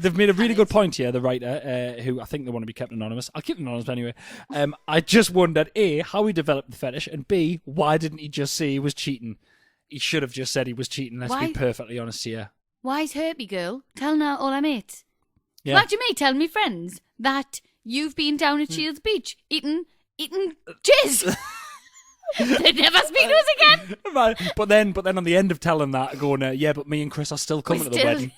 They've made a really good point here. The writer, who I think they want to be kept anonymous. I'll keep them anonymous anyway. I just wondered A, how he developed the fetish, and B, why didn't he just say he was cheating? He should have just said he was cheating. Let's Why? be perfectly honest here. Why's herpy girl telling her all her mates? Yeah. Imagine me telling me friends that you've been down at Shields Beach eating jizz. They'd never speak to us again. Right. But then on the end of telling that, going, yeah, but me and Chris are still coming to the wedding.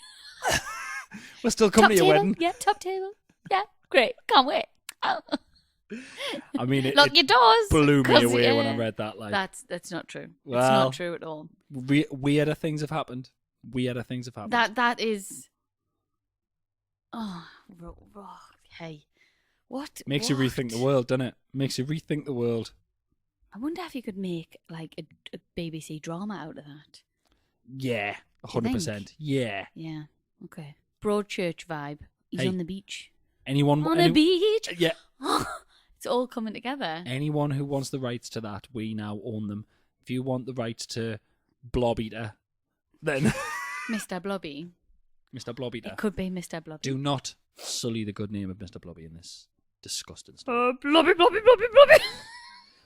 We're still coming to your wedding. Yeah, top table. Yeah, great. Can't wait. I mean, it, Lock it your doors. blew me 'cause, away when I read that. Like, that's not true. It's Well, not true at all. weirder things have happened. Weirder things have happened. That is. Oh, hey, what Makes you rethink the world, doesn't it? Makes you rethink the world. I wonder if you could make like a BBC drama out of that. Yeah, Do you 100%. think? Yeah. Yeah. Okay. Broadchurch vibe. He's Hey, on the beach. Anyone? On a beach. Yeah. It's all coming together. Anyone who wants the rights to that, we now own them. If you want the rights to Blob Eater, then Mr. Blobby. Mr. Blob Eater. It could be Mr. Blobby. Do not sully the good name of Mr. Blobby in this disgusting stuff. Blobby.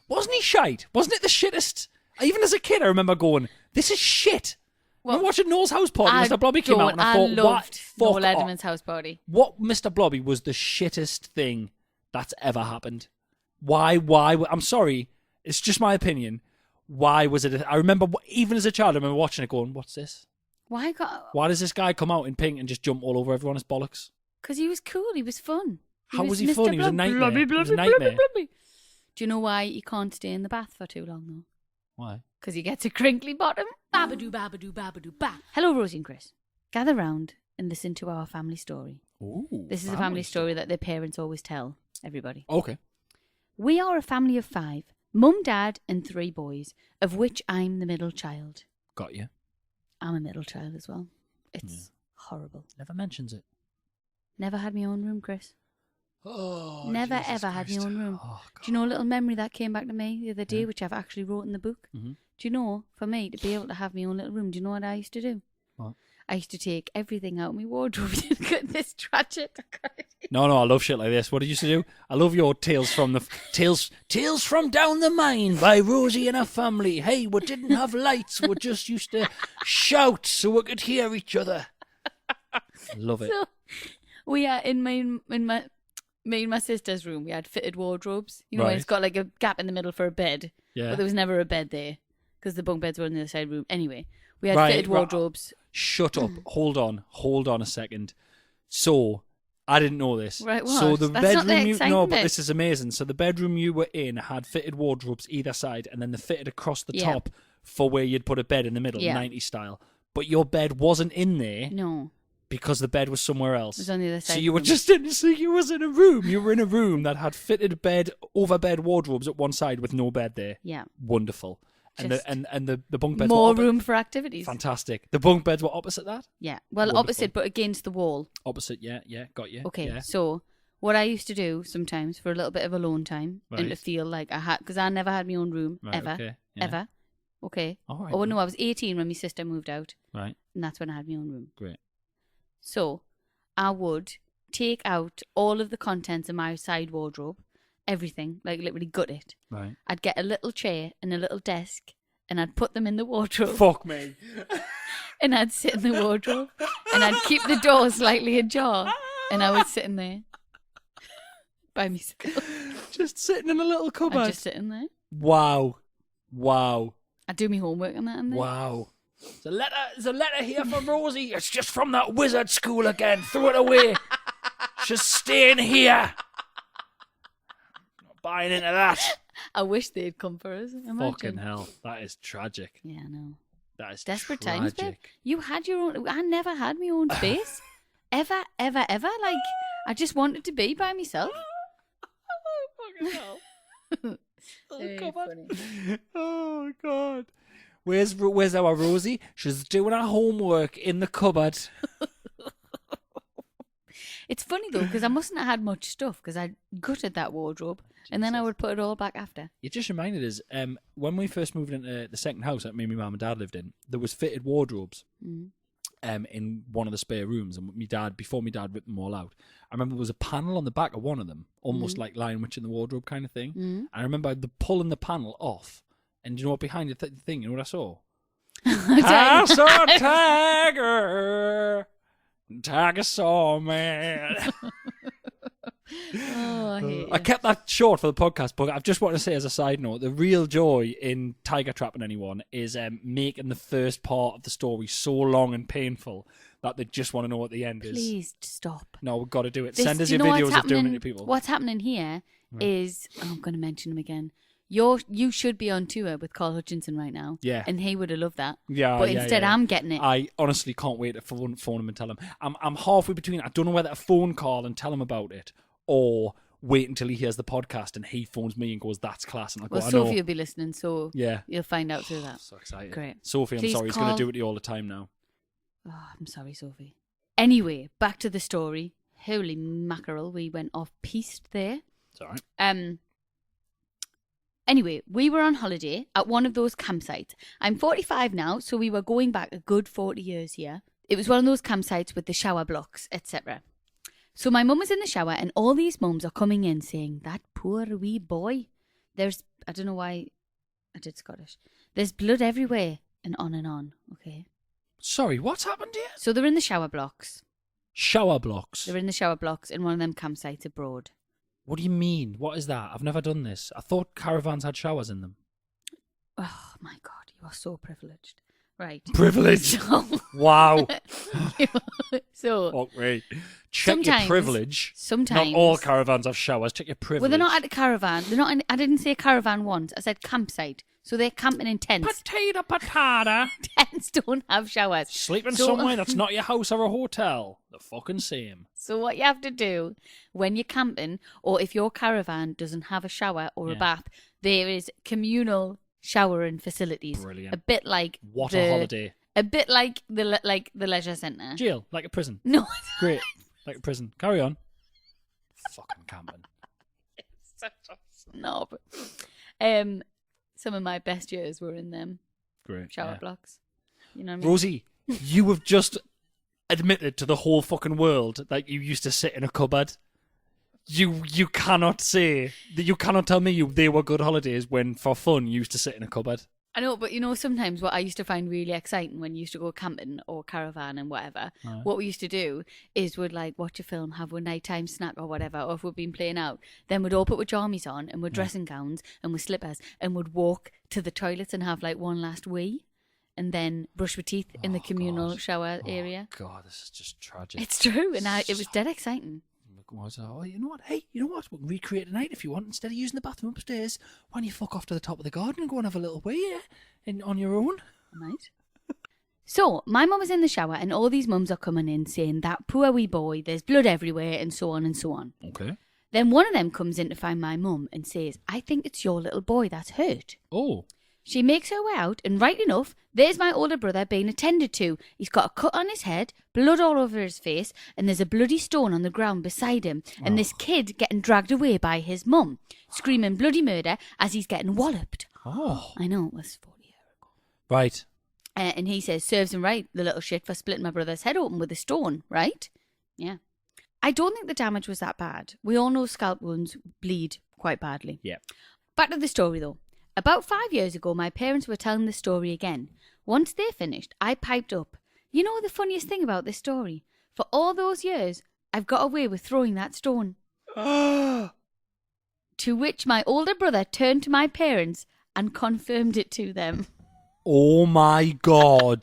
Wasn't he shite? Wasn't it the shittest? Even as a kid, I remember going, "This is shit." Well, I'm watching Noel's House Party. Mr. Blobby came out, and I thought, loved "What? Noel Fuck Edmonds' house party. What Mr. Blobby was the shittest thing that's ever happened. Why? I'm sorry. It's just my opinion. Why was it? I remember, even as a child, I remember watching it going, "What's this? Why? Why does this guy come out in pink and just jump all over everyone's bollocks?" Because he was cool. He was fun. How was he Mr. fun? He was a nightmare. Blobby, He was a blobby, nightmare. blobby, blobby. Do you know why you can't stay in the bath for too long, though? Why? Because he gets a crinkly bottom. Babadoo, babadoo, babadoo, ba. Hello, Rosie and Chris. Gather round and listen to our family story. Ooh, This is a family story that their parents always tell everybody. Okay. We are a family of 5 Mum, dad, and 3 boys, of which I'm the middle child. Got you. I'm a middle child as well. It's horrible. Never mentions it. Never had my own room, Chris. Oh, Never Jesus ever had my Christ. own room. Oh, Do you know a little memory that came back to me the other day, Yeah. which I've actually wrote in the book? Mm-hmm. Do you know, for me, to be able to have my own little room, do you know what I used to do? What? I used to take everything out of my wardrobe. This tragic. No, I love shit like this. What did you used to do? I love your tales from the tales from down the mine by Rosie and her family. Hey, we didn't have lights. We just used to shout so we could hear each other. Love it. So, we are in me and my sister's room. We had fitted wardrobes. You know, Right. it's got like a gap in the middle for a bed, Yeah. but there was never a bed there because the bunk beds were in the other side of the room. Anyway, we had Right, fitted right. wardrobes. Shut up. Hold on a second. So, I didn't know this. Right, what? So the That's not the bedroom exciting no, but bit. this is amazing. So the bedroom you were in had fitted wardrobes either side, and then they fitted across the Yeah. top for where you'd put a bed in the middle, Yeah. 90s style. But your bed wasn't in there No, because the bed was somewhere else. it was on the other side. So of you the were room. just in. So you was in a room. You were in a room that had fitted bed over bed wardrobes at one side with no bed there. Yeah. Wonderful. And Just the bunk beds more were room for activities. Fantastic. The bunk beds were opposite that. Yeah. Well, Wonderful. opposite, but against the wall. Opposite. Yeah. Got you. Okay. Yeah. So what I used to do sometimes for a little bit of alone time and to Right. feel like I had, because I never had my own room Right, ever, okay, yeah. ever. Okay. All right. Oh no, I was 18 when my sister moved out, Right. and that's when I had my own room. Great. So I would take out all of the contents of my side wardrobe, everything, like literally gut it. Right. I'd get a little chair and a little desk, and I'd put them in the wardrobe, Fuck me. and I'd sit in the wardrobe, and I'd keep the door slightly ajar, and I would sit in there by myself. Just sitting in a little I'd cupboard. just sit in there. Wow. I'd do my homework and that in there. Wow. There's a letter here from Rosie. It's just from that wizard school again. Throw it away. She's staying here. Not buying into that. I wish they'd come for us. Imagine. Fucking hell. That is tragic. Yeah, I know. That is Desperate tragic. times, babe. You had your own. I never had my own space. Ever. Like, I just wanted to be by myself. Fucking hell. Very cupboard. funny. Oh, God. Where's our Rosie? She's doing her homework in the cupboard. It's funny though, because I mustn't have had much stuff because I gutted that wardrobe and then I would put it all back after. You just reminded us, when we first moved into the second house that me and my mum and dad lived in, there was fitted wardrobes in one of the spare rooms. And my dad, before my dad ripped them all out, I remember there was a panel on the back of one of them, almost like Lion Witch in the Wardrobe kind of thing. And I remember pulling the panel off. And do you know what behind the thing? You know what I saw? I saw a tiger. Tiger saw man. Oh, I hate I you. kept that short for the podcast, but I just want to say as a side note, the real joy in tiger trapping anyone is making the first part of the story so long and painful that they just want to know what the end is. Please stop. No, we've got to do it. This- Send us do you your know what's videos of doing it happening- to people. What's happening here is, I'm going to mention him again. You should be on tour with Carl Hutchinson right now. Yeah. And he would have loved that. Yeah, But yeah, instead, yeah. I'm getting it. I honestly can't wait to phone him and tell him. I'm halfway between. I don't know whether to phone Carl and tell him about it or wait until he hears the podcast and he phones me and goes, "That's class." And I go, Well, "I Sophie know." will be listening, so Yeah. you'll find out through that. So excited. Great. Sophie, I'm Please sorry, he's going call- to do it to you all the time now. Oh, I'm sorry, Sophie. Anyway, back to the story. Holy mackerel, we went off piste there. It's all right. Anyway, we were on holiday at one of those campsites. I'm 45 now, so we were going back a good 40 years here. It was one of those campsites with the shower blocks, etc. So my mum was in the shower and all these mums are coming in saying, "That poor wee boy. There's," I don't know why I did Scottish. "There's blood everywhere," and on, okay? Sorry, what's happened here? So they're in the shower blocks. Shower blocks. They're in the shower blocks in one of them campsites abroad. What do you mean? What is that? I've never done this. I thought caravans had showers in them. Oh my God, you are so privileged. Right. Privilege. So, Wow. so Fuck me. Check your Sometimes- privilege. sometimes- Not all caravans have showers. Check your privilege. well, they're not at a caravan. They're not. I didn't say caravan once. I said campsite. So they're camping in tents. Potato. Tents don't have showers. Sleeping So- somewhere that's not your house or a hotel. The fucking same. So what you have to do when you're camping, or if your caravan doesn't have a shower or a Yeah. bath, there is communal showering facilities. Brilliant. A bit like What a holiday. A bit like the leisure centre. Jail, like a prison. No, Great. Like a prison. Carry on. Fucking camping. such a snob. Some of my best years were in them Great. shower yeah. blocks. You know what I mean? Rosie, you have just admitted to the whole fucking world that you used to sit in a cupboard. You cannot say that. You cannot tell me they were good holidays when, for fun, you used to sit in a cupboard. I know, but sometimes what I used to find really exciting when you used to go camping or caravan and whatever, Right. what we used to do is we'd like watch a film, have a nighttime snack or whatever, or if we'd been playing out, then we'd all put our jammies on and we're dressing gowns and we're slippers and we'd walk to the toilets and have like one last wee and then brush our teeth in the communal God. shower area. God, this is just tragic. It's true, and it was dead exciting. Oh, you know what? Hey, you know what? We can recreate a night if you want. Instead of using the bathroom upstairs, why don't you fuck off to the top of the garden and go and have a little wee on your own? Right. So, my mum was in the shower and all these mums are coming in saying, that poor wee boy, there's blood everywhere and so on and so on. Okay. Then one of them comes in to find my mum and says, I think it's your little boy that's hurt. Oh. She makes her way out and right enough, there's my older brother being attended to. He's got a cut on his head, blood all over his face, and there's a bloody stone on the ground beside him. And this kid getting dragged away by his mum, screaming bloody murder as he's getting walloped. Oh. I know, it was 40 years ago. Right. And he says, serves him right, the little shit, for splitting my brother's head open with a stone, right? Yeah. I don't think the damage was that bad. We all know scalp wounds bleed quite badly. Yeah. Back to the story though. About 5 years ago, my parents were telling the story again. Once they finished, I piped up. You know the funniest thing about this story? For all those years, I've got away with throwing that stone. To which my older brother turned to my parents and confirmed it to them. Oh my God.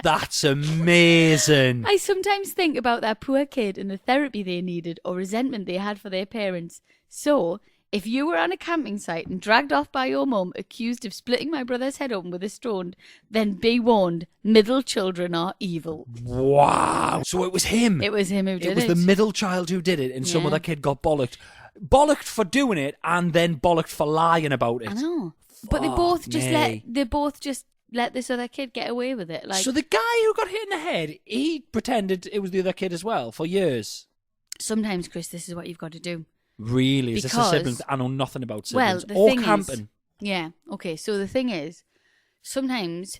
That's amazing. I sometimes think about that poor kid and the therapy they needed or resentment they had for their parents. So, if you were on a camping site and dragged off by your mum accused of splitting my brother's head open with a stone, then be warned, middle children are evil. Wow. So it was him. It was him who did it. It was the middle child who did it, and some Yeah. other kid got bollocked. Bollocked for doing it, and then bollocked for lying about it. I know. But they Fuck both just let this other kid get away with it. Like, So the guy who got hit in the head, he pretended it was the other kid as well for years. sometimes, Chris, this is what you've got to do. Really? Is this a Because- sibling? I know nothing about Well, siblings. the Or thing camping. is, yeah, okay. So the thing is, sometimes,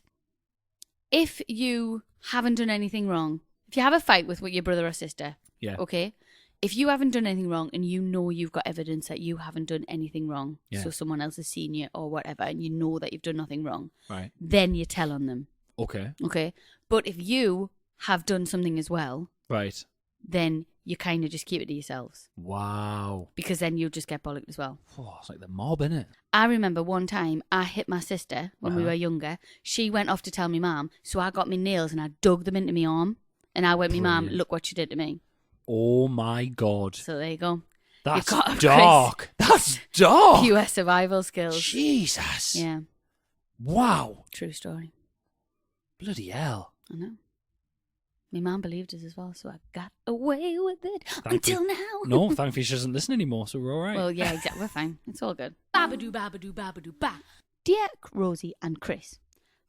if you haven't done anything wrong, if you have a fight with your brother or sister, Yeah. okay, if you haven't done anything wrong and you know you've got evidence that you haven't done anything wrong, Yeah. so someone else has seen you or whatever, and you know that you've done nothing wrong, Right. then you tell on them, Okay. okay. But if you have done something as well, Right. then you kind of just keep it to yourselves, Wow. because then you'll just get bollocked as well. Oh, it's like the mob, innit? I remember one time I hit my sister when we Uh-huh. were younger. She went off to tell me mum, so I got my nails and I dug them into my arm. And I went, me mum, Brilliant. look what she did to me. Oh my God. So there you go. That's got a dark. That's dark. Pure survival skills. Jesus. Yeah, Wow. true story. Bloody hell. I know. My mum believed us as well, so I got away with it Thankfully- until now. No, thankfully she doesn't listen anymore, so we're all right. Well, yeah, exactly. We're fine. It's all good. Babadoo, babadoo, babadoo, ba. Dear Rosie and Chris,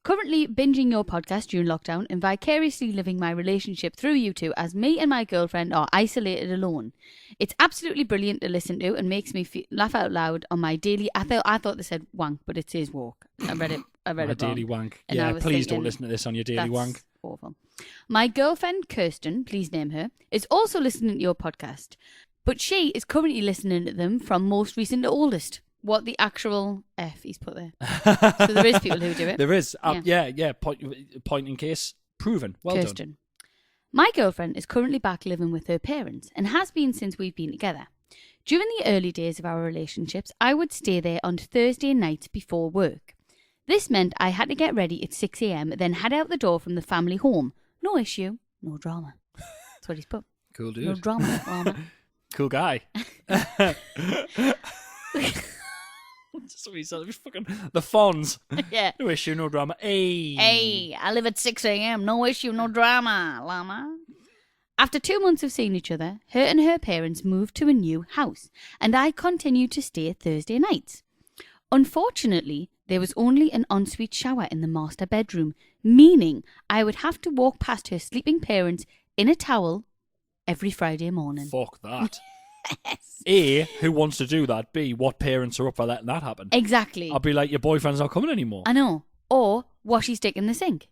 currently binging your podcast during lockdown and vicariously living my relationship through you two as me and my girlfriend are isolated alone. It's absolutely brilliant to listen to and makes me laugh out loud on my daily... I thought they said wank, but it says walk. I read it My wrong. daily wank. And I Yeah, was please thinking, don't listen to this on your daily That's wank. awful. My girlfriend, Kirsten, please name her, is also listening to your podcast. But she is currently listening to them from most recent to oldest. What the actual F he's put there. So there is people who do it. There is. Yeah. Yeah. Point in case proven. Well Kirsten. done. My girlfriend is currently back living with her parents and has been since we've been together. During the early days of our relationships, I would stay there on Thursday nights before work. This meant I had to get ready at 6 a.m, then head out the door from the family home. No issue, no drama. That's what he's put. Cool No dude. drama. Cool guy. So myself. Fucking the Fonz. Yeah. No issue, no drama. Hey. Hey, I live at 6 a.m. No issue, no drama, llama. After 2 months of seeing each other, her and her parents moved to a new house, and I continued to stay Thursday nights. Unfortunately, there was only an ensuite shower in the master bedroom, meaning I would have to walk past her sleeping parents in a towel every Friday morning. Fuck that. Yes. A, who wants to do that? B, what parents are up for letting that happen? Exactly. I'll be like, your boyfriend's not coming anymore. I know. Or wash his dick in the sink.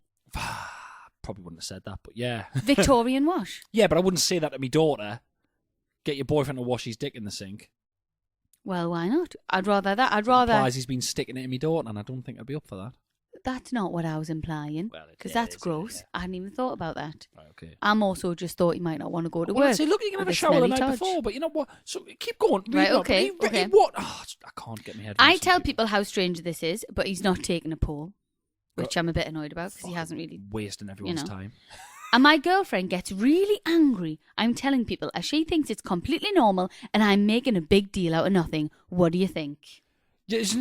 Probably wouldn't have said that, but yeah. Victorian wash. Yeah, but I wouldn't say that to me daughter. Get your boyfriend to wash his dick in the sink. Well, why not? I'd rather that. I'd rather... Implies he's been sticking it in me daughter, and I don't think I'd be up for that. That's not what I was implying. Well, Because that's gross. Yeah. I hadn't even thought about that. Right, okay. I'm also just thought he might not want to go to Well, work. I'd say, look, you can have with a shower the smelly night touch. before, but you know what? So keep going. Right, Read okay, on. okay. What? Oh, I can't get my head. I tell people how strange this is, but he's not taking a poll, which I'm a bit annoyed about because he hasn't really... wasting everyone's know. time. And my girlfriend gets really angry. I'm telling people as she thinks it's completely normal and I'm making a big deal out of nothing. What do you think? It's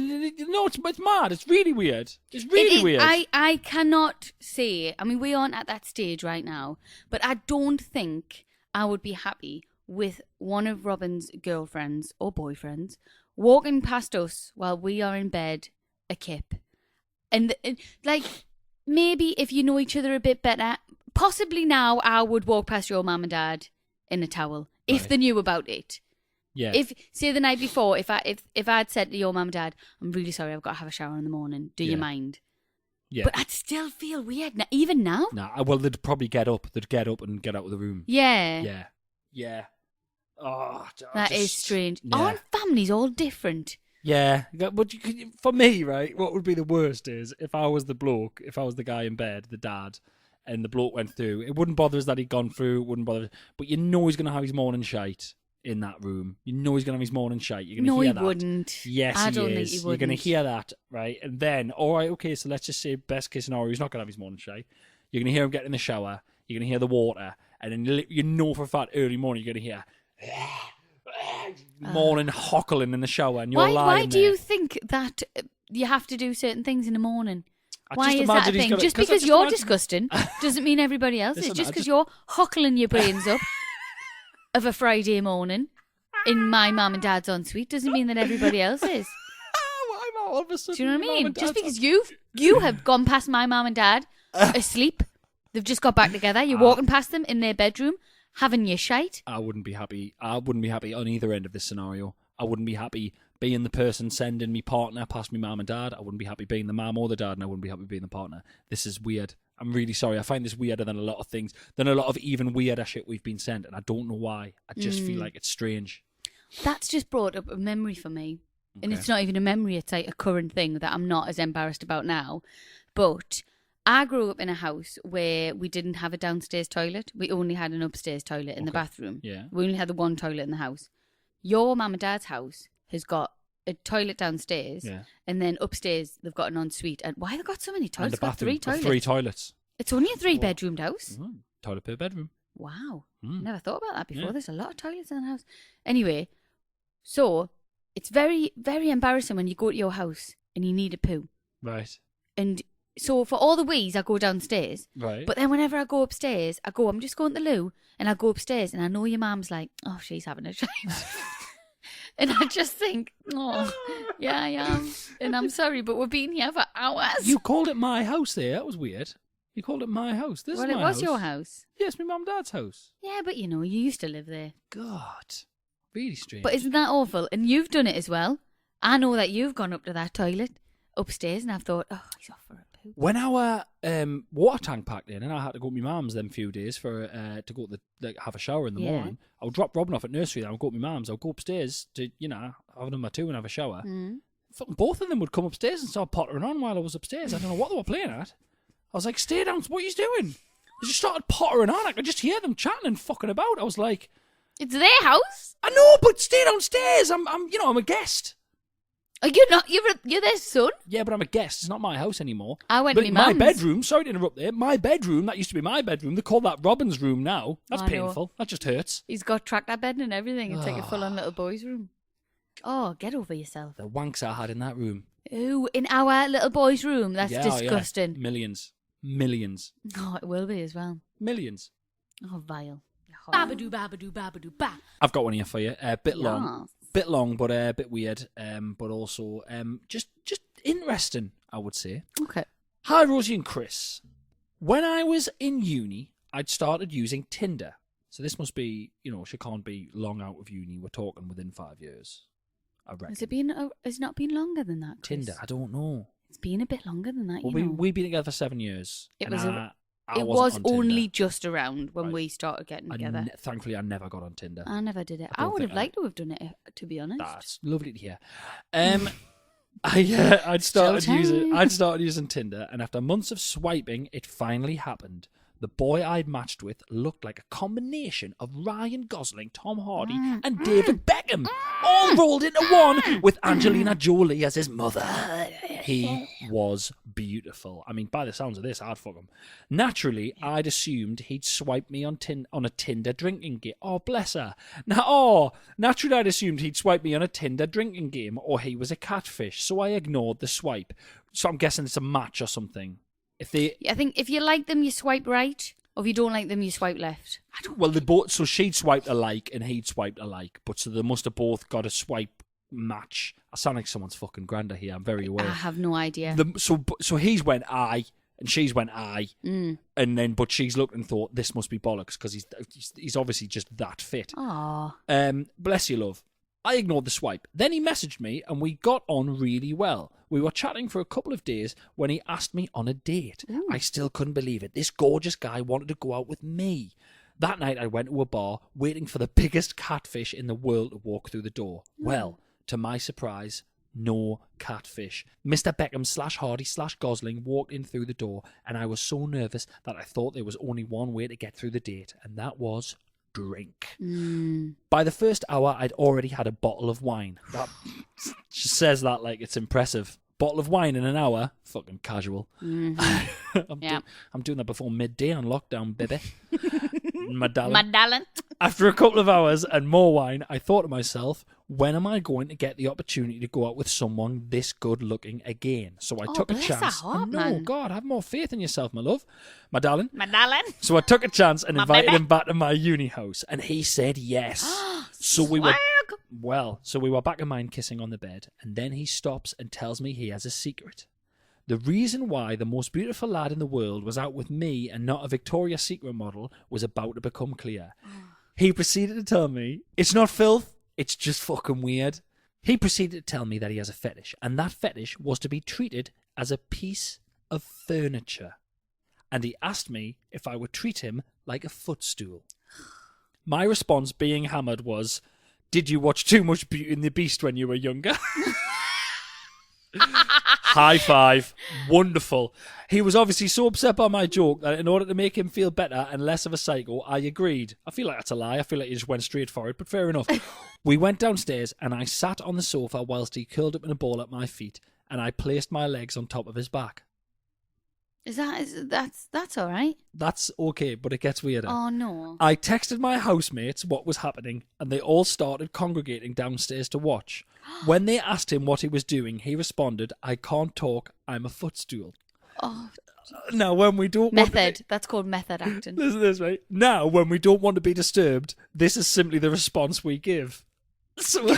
mad. It's really weird. It's really weird. I cannot say, I mean, we aren't at that stage right now, but I don't think I would be happy with one of Robin's girlfriends or boyfriends walking past us while we are in bed, a kip. And like, maybe if you know each other a bit better, possibly now I would walk past your mum and dad in a towel if Right. they knew about it. Yeah. If say the night before, if I'd said to your mum and dad, I'm really sorry, I've got to have a shower in the morning. Do you Yeah. mind? Yeah. But I'd still feel weird, even now. Nah, well, they'd probably get up. They'd get up and get out of the room. Yeah, Yeah. Yeah. Oh, that is strange. Yeah. Aren't families all different? Yeah. But for me, right, what would be the worst is if I was the bloke, if I was the guy in bed, the dad, and the bloke went through, it wouldn't bother us that he'd gone through, it wouldn't bother us, but you know he's going to have his morning shite in that room. You know he's going to have his morning shite. You're going to No, hear he that. wouldn't. Yes, I he don't think is. he You're going to wouldn't. hear that, right? And then, all right, okay, so let's just say best case scenario, he's not going to have his morning shite. You're going to hear him get in the shower. You're going to hear the water. And then you know for a fact early morning you're going to hear morning hockling in the shower. And you're lying Why do there. you think that you have to do certain things in the morning? I Why just is that a imagine he's thing? gonna- Just 'cause I because just you're imagine- disgusting doesn't mean everybody else is. Listen, Just I because just- you're hockling your brains up of a Friday morning in my mum and dad's ensuite doesn't mean that everybody else is. Oh, I'm all of a sudden Do you know what I mum mean? and Just dad's because you have gone past my mum and dad asleep, they've just got back together. You're walking past them in their bedroom, having your shite. I wouldn't be happy. I wouldn't be happy on either end of this scenario. I wouldn't be happy being the person sending me partner past me mum and dad. I wouldn't be happy being the mum or the dad, and I wouldn't be happy being the partner. This is weird. I'm really sorry. I find this weirder than a lot of things, than a lot of even weirder shit we've been sent, and I don't know why. I just feel like it's strange. That's just brought up a memory for me. And Okay. it's not even a memory, it's like a current thing that I'm not as embarrassed about now. But I grew up in a house where we didn't have a downstairs toilet. We only had an upstairs toilet in the Okay. bathroom. Yeah. We only had the one toilet in the house. Your mum and dad's house has got a toilet downstairs, Yeah. and then upstairs they've got an ensuite. And why have they got so many And toilets? the It's got bathroom. 3 toilets. 3 toilets. It's only a 3-bedroomed house. Oh, toilet per bedroom. Wow. Mm. Never thought about that before. Yeah. There's a lot of toilets in the house. Anyway, so it's very, very embarrassing when you go to your house and you need a poo. Right. And so for all the wees, I go downstairs. Right. But then whenever I go upstairs, I'm just going to the loo, and I go upstairs, and I know your mum's like, oh, she's having a shite. And I just think, oh, yeah, I am. And I'm sorry, but we've been here for hours. You called it my house there. That was weird. You called it my house. This Well, is it my was house. your house. Yes, my mum and dad's house. Yeah, but you know, you used to live there. God. Really strange. But isn't that awful? And you've done it as well. I know that you've gone up to that toilet upstairs, and I've thought, oh, he's off for a poo. When our water tank packed in, and I had to go to my mum's them few days for to go to have a shower in the Yeah. morning, I would drop Robin off at nursery. Then I would go to my mum's. I would go upstairs to have another two and have a shower. Mm. Fucking both of them would come upstairs and start pottering on while I was upstairs. I don't know what they were playing at. I was like, "Stay down! What are you doing?" They just started pottering on. I could just hear them chatting and fucking about. I was like, It's their house. "I know, but stay downstairs. I'm a guest." Are you not? You're their son. Yeah, but I'm a guest. It's not my house anymore. I went But to my my mum's. bedroom, sorry to interrupt there, my bedroom, that used to be my bedroom. They call that Robin's room now. That's I know. painful. That just hurts. He's got tractor bed and everything. It's like a full-on little boy's room. Oh, get over yourself. The wanks I had in that room. Ooh, in our little boy's room. That's Yeah, disgusting. Yeah. Millions. Oh, it will be as well. Millions. Oh, vile. Babadoo, babadoo, babadoo, ba. I've got one here for you. A bit long. Yes. Bit long, but a bit weird. But also just interesting, I would say. Okay. Hi, Rosie and Chris. When I was in uni, I'd started using Tinder. So this must be, she can't be long out of uni. We're talking within 5 years, I reckon. Has it not been longer than that, Chris? Tinder, I don't know. It's been a bit longer than that, Well, we've been together for 7 years. It and was I it wasn't was on Tinder. only just around when Right. we started getting together. Thankfully, I never got on Tinder. I never did it. I I don't would think have liked to have done it, to be honest. That's lovely to hear. I'd started using Tinder, and after months of swiping, it finally happened. The boy I'd matched with looked like a combination of Ryan Gosling, Tom Hardy, and David Beckham, all rolled into one, with Angelina Jolie as his mother. He was beautiful. I mean, by the sounds of this, I'd fuck him. Naturally, I'd assumed he'd swipe me on a Tinder drinking game. Oh, bless her. Naturally, I'd assumed he'd swipe me on a Tinder drinking game, or he was a catfish, so I ignored the swipe. So I'm guessing it's a match or something. I think if you like them, you swipe right, or if you don't like them, you swipe left. Well, they both. So she'd swiped a like and he'd swiped a like, but so they must have both got a swipe match. I sound like someone's fucking granda here. I'm very aware. I have no idea. So he's went aye and she's went aye, and then but she's looked and thought this must be bollocks because he's obviously just that fit. Aww. Bless you, love. I ignored the swipe. Then he messaged me and we got on really well. We were chatting for a couple of days when he asked me on a date. Ooh. I still couldn't believe it. This gorgeous guy wanted to go out with me. That night I went to a bar waiting for the biggest catfish in the world to walk through the door. Well, to my surprise, no catfish. Mr. Beckham / Hardy / Gosling walked in through the door, and I was so nervous that I thought there was only one way to get through the date, and that was drink. By the first hour, I'd already had a bottle of wine. That she says that like it's impressive. Bottle of wine in an hour, fucking casual. I'm doing that before midday on lockdown, baby. My darling. After a couple of hours and more wine, I thought to myself, when am I going to get the opportunity to go out with someone this good looking again? So I took a chance. God, have more faith in yourself, my love. My darling. So I took a chance and invited him back to my uni house, and he said yes. So we were back in mine kissing on the bed, and then he stops and tells me he has a secret. The reason why the most beautiful lad in the world was out with me and not a Victoria's Secret model was about to become clear. He proceeded to tell me, it's not filth, it's just fucking weird. He proceeded to tell me that he has a fetish, and that fetish was to be treated as a piece of furniture. And he asked me if I would treat him like a footstool. My response, being hammered, was, did you watch too much Beauty and the Beast when you were younger? High five. Wonderful. He was obviously so upset by my joke that in order to make him feel better and less of a psycho, I agreed. I feel like that's a lie. I feel like he just went straight for it, but fair enough. We went downstairs and I sat on the sofa whilst he curled up in a ball at my feet, and I placed my legs on top of his back. That's all right? That's okay, but it gets weirder. Oh, no. I texted my housemates what was happening, and they all started congregating downstairs to watch. When they asked him what he was doing, he responded, I can't talk, I'm a footstool. Oh. Now, when we don't That's called method acting. Listen to this, right? Now, when we don't want to be disturbed, this is simply the response we give. So,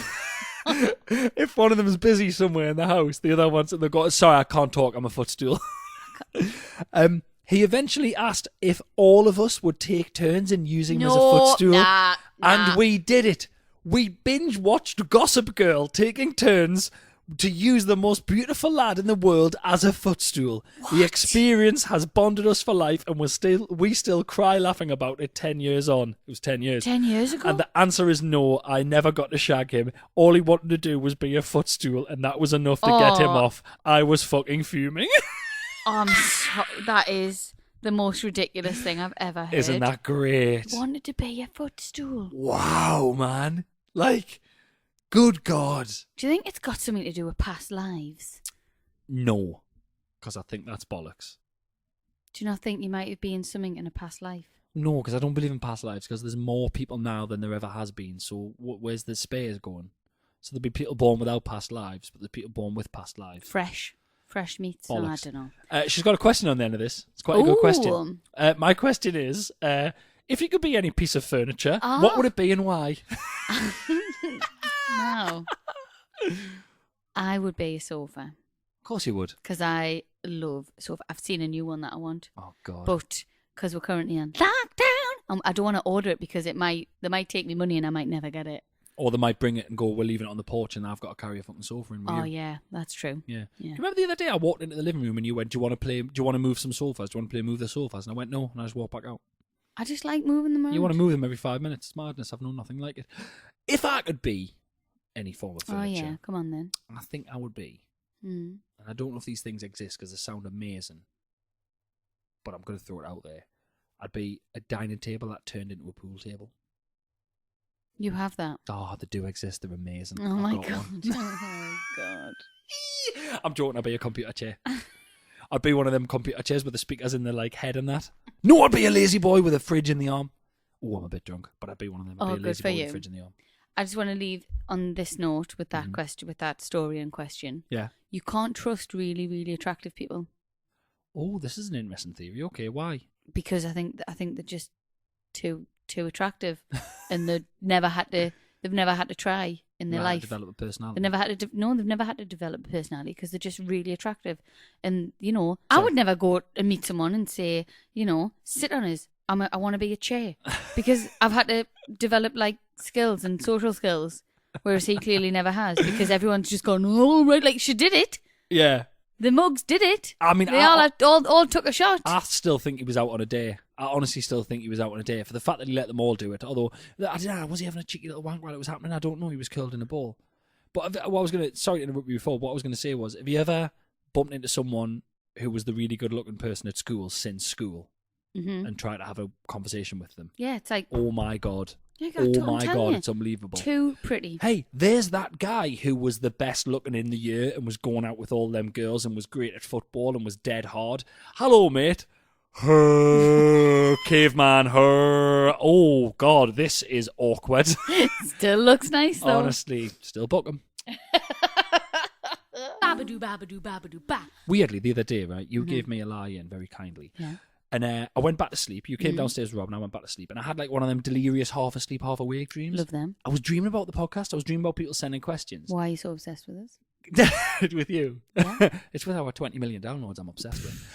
if one of them is busy somewhere in the house, the other one's, they've got, sorry, I can't talk, I'm a footstool. He eventually asked if all of us would take turns in using him as a footstool. And we did it. We binge-watched Gossip Girl, taking turns to use the most beautiful lad in the world as a footstool. What? The experience has bonded us for life, and we still cry laughing about it 10 years on. It was 10 years. 10 years ago? And the answer is no, I never got to shag him. All he wanted to do was be a footstool, and that was enough to get him off. I was fucking fuming. That is the most ridiculous thing I've ever heard. Isn't that great? Wanted to be a footstool. Wow, man. Like, good God. Do you think it's got something to do with past lives? No, because I think that's bollocks. Do you not think you might have been something in a past life? No, because I don't believe in past lives, because there's more people now than there ever has been. So where's the spares going? So there'll be people born without past lives, but there's people born with past lives. Fresh meat. So I Bollocks. don't know. She's got a question on the end of this. It's quite a good question. Ooh. My question is, if you could be any piece of furniture, what would it be and why? No. I would be a sofa. Of course you would. Because I love sofa. I've seen a new one that I want. Oh, God. But because we're currently on lockdown, I don't want to order it because they might take me money and I might never get it. Or they might bring it and go, we're leaving it on the porch and I've got to carry a fucking sofa in with you. Oh, yeah, that's true. Yeah. Yeah. Do you remember the other day I walked into the living room and you went, do you want to move some sofas? Do you want to play move the sofas? And I went, no. And I just walked back out. I just like moving them around. You want to move them every 5 minutes. It's madness. I've known nothing like it. If I could be any form of furniture, Oh, yeah. Come on, then. I think I would be. Mm. And I don't know if these things exist because they sound amazing. But I'm going to throw it out there. I'd be a dining table that turned into a pool table. You have that? Oh, they do exist. They're amazing. Oh, my I've got God. one. Oh, my God. I'm joking. I'd be a computer chair. I'd be one of them computer chairs with the speakers in the like head and that. No, I'd be a lazy boy with a fridge in the arm. Oh, I'm a bit drunk, but I'd be one of them. I'd be a good lazy for boy with you. a fridge in the arm. I just want to leave on this note with that question, with that story and question. Yeah. You can't trust really, really attractive people Oh, this is an interesting theory. Okay, why? because I think they're just too attractive, and they've never had to try in their Right, life. develop a personality. They've never had to develop a personality because they're just really attractive. And I would never go and meet someone and say, sit on us. I want to be a chair because I've had to develop like skills and social skills, whereas he clearly never has because everyone's just gone, oh right, like she did it. Yeah. The mugs did it. I mean, they all took a shot. I still think he was out on a day. I honestly still think he was out on a day for the fact that he let them all do it. Although, I don't know, was he having a cheeky little wank while it was happening? I don't know. He was curled in a ball. But sorry to interrupt you before, what I was going to say was, have you ever bumped into someone who was the really good looking person at school since school and tried to have a conversation with them? Yeah, it's like, Oh my God. yeah, Oh my God, you, it's unbelievable. too pretty. Hey, there's that guy who was the best looking in the year and was going out with all them girls and was great at football and was dead hard. Hello, mate. Caveman, oh God, this is awkward. Still looks nice though. Honestly, still book him. Babadoo, babadoo, babadoo, ba. Weirdly, the other day, right, you gave me a lie in very kindly. Yeah. And I went back to sleep. You came downstairs, Rob, and I went back to sleep. And I had like one of them delirious half asleep, half awake dreams. Love them. I was dreaming about the podcast. I was dreaming about people sending questions. Why are you so obsessed with us? With you. Yeah. It's with our 20 million downloads I'm obsessed with.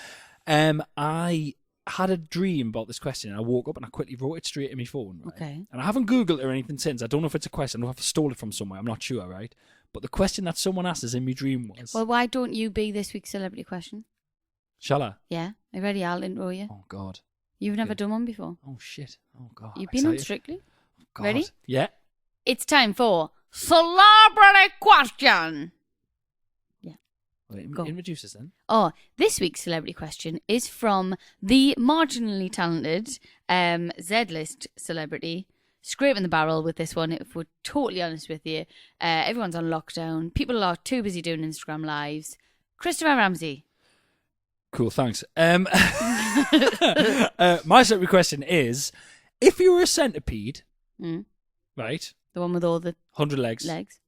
I had a dream about this question and I woke up and I quickly wrote it straight in my phone. Right? Okay. And I haven't Googled it or anything since. I don't know if it's a question. I don't know if I stole it from somewhere. I'm not sure, right? But the question that someone asked us in my dream was... Well, why don't you be this week's celebrity question? Shall I? Yeah. Are you ready? I'll intro you. Oh, God. You've never done one before. Oh, shit. Oh, God. You've I'm been on excited. Strictly. Oh, God. Ready? Yeah. It's time for celebrity question. Wait, Go. introduce us then. Oh, this week's celebrity question is from the marginally talented Z-list celebrity. Scraping the barrel with this one, if we're totally honest with you. Everyone's on lockdown. People are too busy doing Instagram lives. Christopher Ramsey. Cool, thanks. My celebrity question is, if you were a centipede, right, The one with all the 100 legs, legs.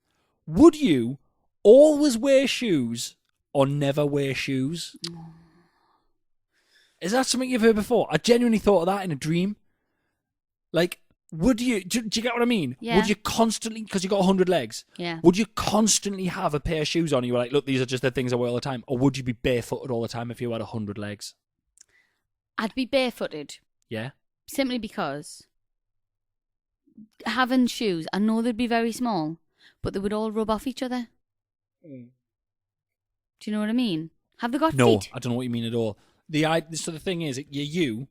would you always wear shoes or never wear shoes? Is that something you've heard before? I genuinely thought of that in a dream. Like, would you, do you get what I mean? Yeah. Would you constantly, because you got 100 legs, Yeah. would you constantly have a pair of shoes on? You were like, look, these are just the things I wear all the time. Or would you be barefooted all the time if you had 100 legs? I'd be barefooted. Yeah? Simply because having shoes, I know they'd be very small, but they would all rub off each other. Do you know what I mean? Have they got No, feet? I don't know what you mean at all. So the thing is, you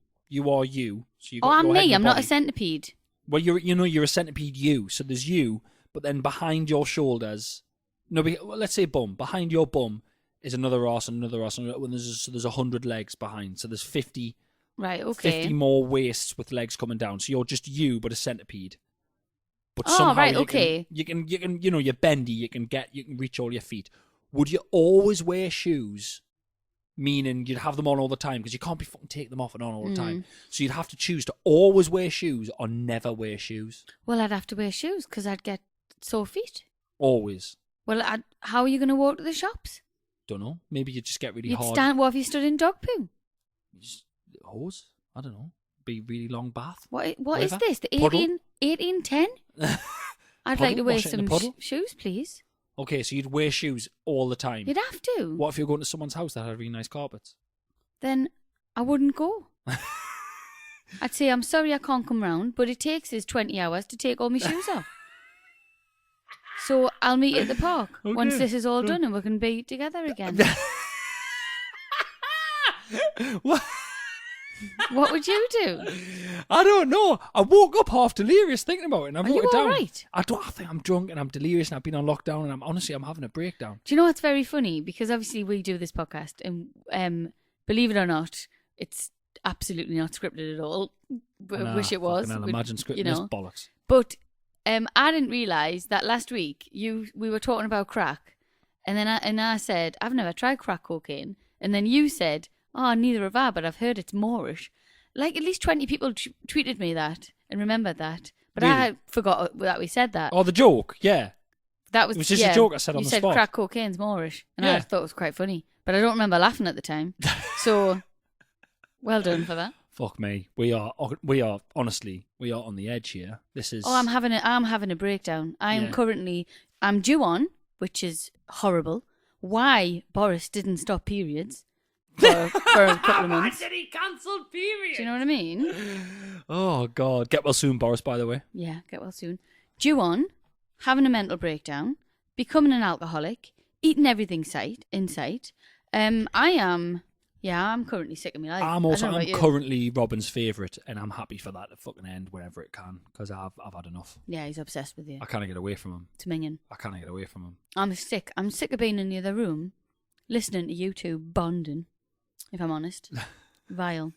are you. So you Oh, got I'm your head me. and I'm your not a body. centipede. Well, you're a centipede. So there's you, but then behind your shoulders, let's say bum. Behind your bum is another arse and another arse. And there's 100 legs behind. So there's 50, Right, okay. 50 more waists with legs coming down. So you're just you, but a centipede. But Oh, somehow right, you okay. can, you're bendy. You can reach all your feet. Would you always wear shoes? Meaning you'd have them on all the time because you can't be fucking take them off and on all the time. So you'd have to choose to always wear shoes or never wear shoes. Well, I'd have to wear shoes because I'd get sore feet. Always. Well, how are you going to walk to the shops? Don't know. Maybe you just get really You'd hard. stand. What if you stood in dog poo? Just hose. I don't know. Be really long bath. What is Whatever. this? The Puddle? 1810? I'd like to wear Wash it in some the puddle? shoes, please. Okay, so you'd wear shoes all the time. You'd have to. What if you're going to someone's house that had really nice carpets? Then I wouldn't go. I'd say, I'm sorry I can't come round, but it takes us 20 hours to take all my shoes off. So I'll meet you at the park once this is all done and we can be together again. What? What would you do? I don't know. I woke up half delirious thinking about it, and I Are wrote you it down. all right? I think I'm drunk and I'm delirious and I've been on lockdown and I'm having a breakdown. Do you know what's very funny? Because obviously we do this podcast and believe it or not, it's absolutely not scripted at all. But I wish it was. I'll imagine scripting this bollocks. But I didn't realise that last week we were talking about crack, and then I said, I've never tried crack cocaine, and then you said, oh, neither have I, but I've heard it's Moorish. Like at least 20 people tweeted me that and remembered that, but Really? I forgot that we said that. Oh, the joke, yeah. That was It was just a joke I said on you the said spot. crack cocaine's Moorish, and Yeah. I thought it was quite funny, but I don't remember laughing at the time. So, well done for that. Fuck me. We are honestly, we are on the edge here. This is. Oh, I'm having a breakdown. I'm due on, which is horrible. Why Boris didn't stop periods for a couple of months? Said he cancelled period. Do you know what I mean? Oh God, get well soon, Boris. By the way. Yeah, get well soon. Due on, having a mental breakdown, becoming an alcoholic, eating everything in sight. I'm currently sick of my life. I'm currently Robin's favourite, and I'm happy for that to fucking end wherever it can, because I've had enough. Yeah, he's obsessed with you. I can't get away from him. It's minging. I can't get away from him. I'm sick of being in the other room, listening to you two bonding, if I'm honest. Vile.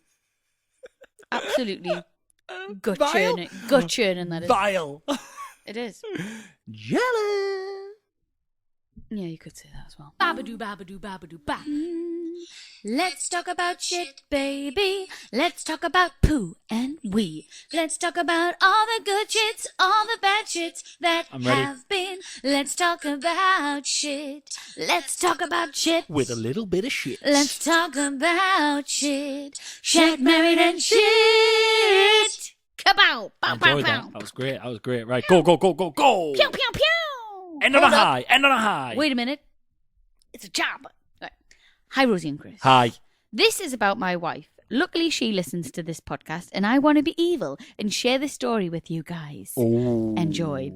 Absolutely gut churning that is. Vile. It is. Jealous. Yeah, you could say that as well. Babadoo, babadoo, babadoo, ba. Let's talk about shit, baby. Let's talk about poo and wee. Let's talk about all the good shits, all the bad shits that I'm ready. have been. Let's talk about shit. Let's talk about shit. With a little bit of shit. Let's talk about shit. Shag, married, and shit. Kabow! I Bow, bow, enjoyed that. bow. That was great. Right, go. Pew, pew, pew! End on Hold a up. high. End on a high. Wait a minute. It's a job. Right. Hi, Rosie and Chris. Hi. This is about my wife. Luckily, she listens to this podcast, and I want to be evil and share this story with you guys. Ooh. Enjoy.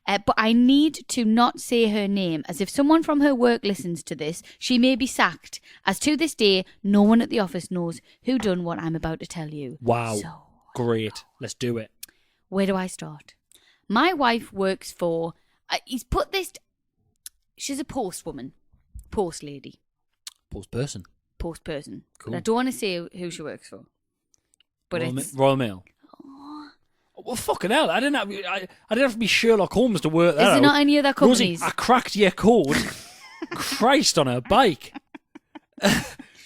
But I need to not say her name, as if someone from her work listens to this, she may be sacked. As to this day, no one at the office knows who done what I'm about to tell you. Wow. So, Great. Let's do it. where do I start? My wife works for... he's put this... She's a post woman. Post lady. Post person. Post person. Cool. But I don't want to say who she works for. But it's... Royal Mail. Well, fucking hell! I didn't have to be Sherlock Holmes to work that Is out. there not any other companies? Rosie, I cracked your code. Christ on her bike.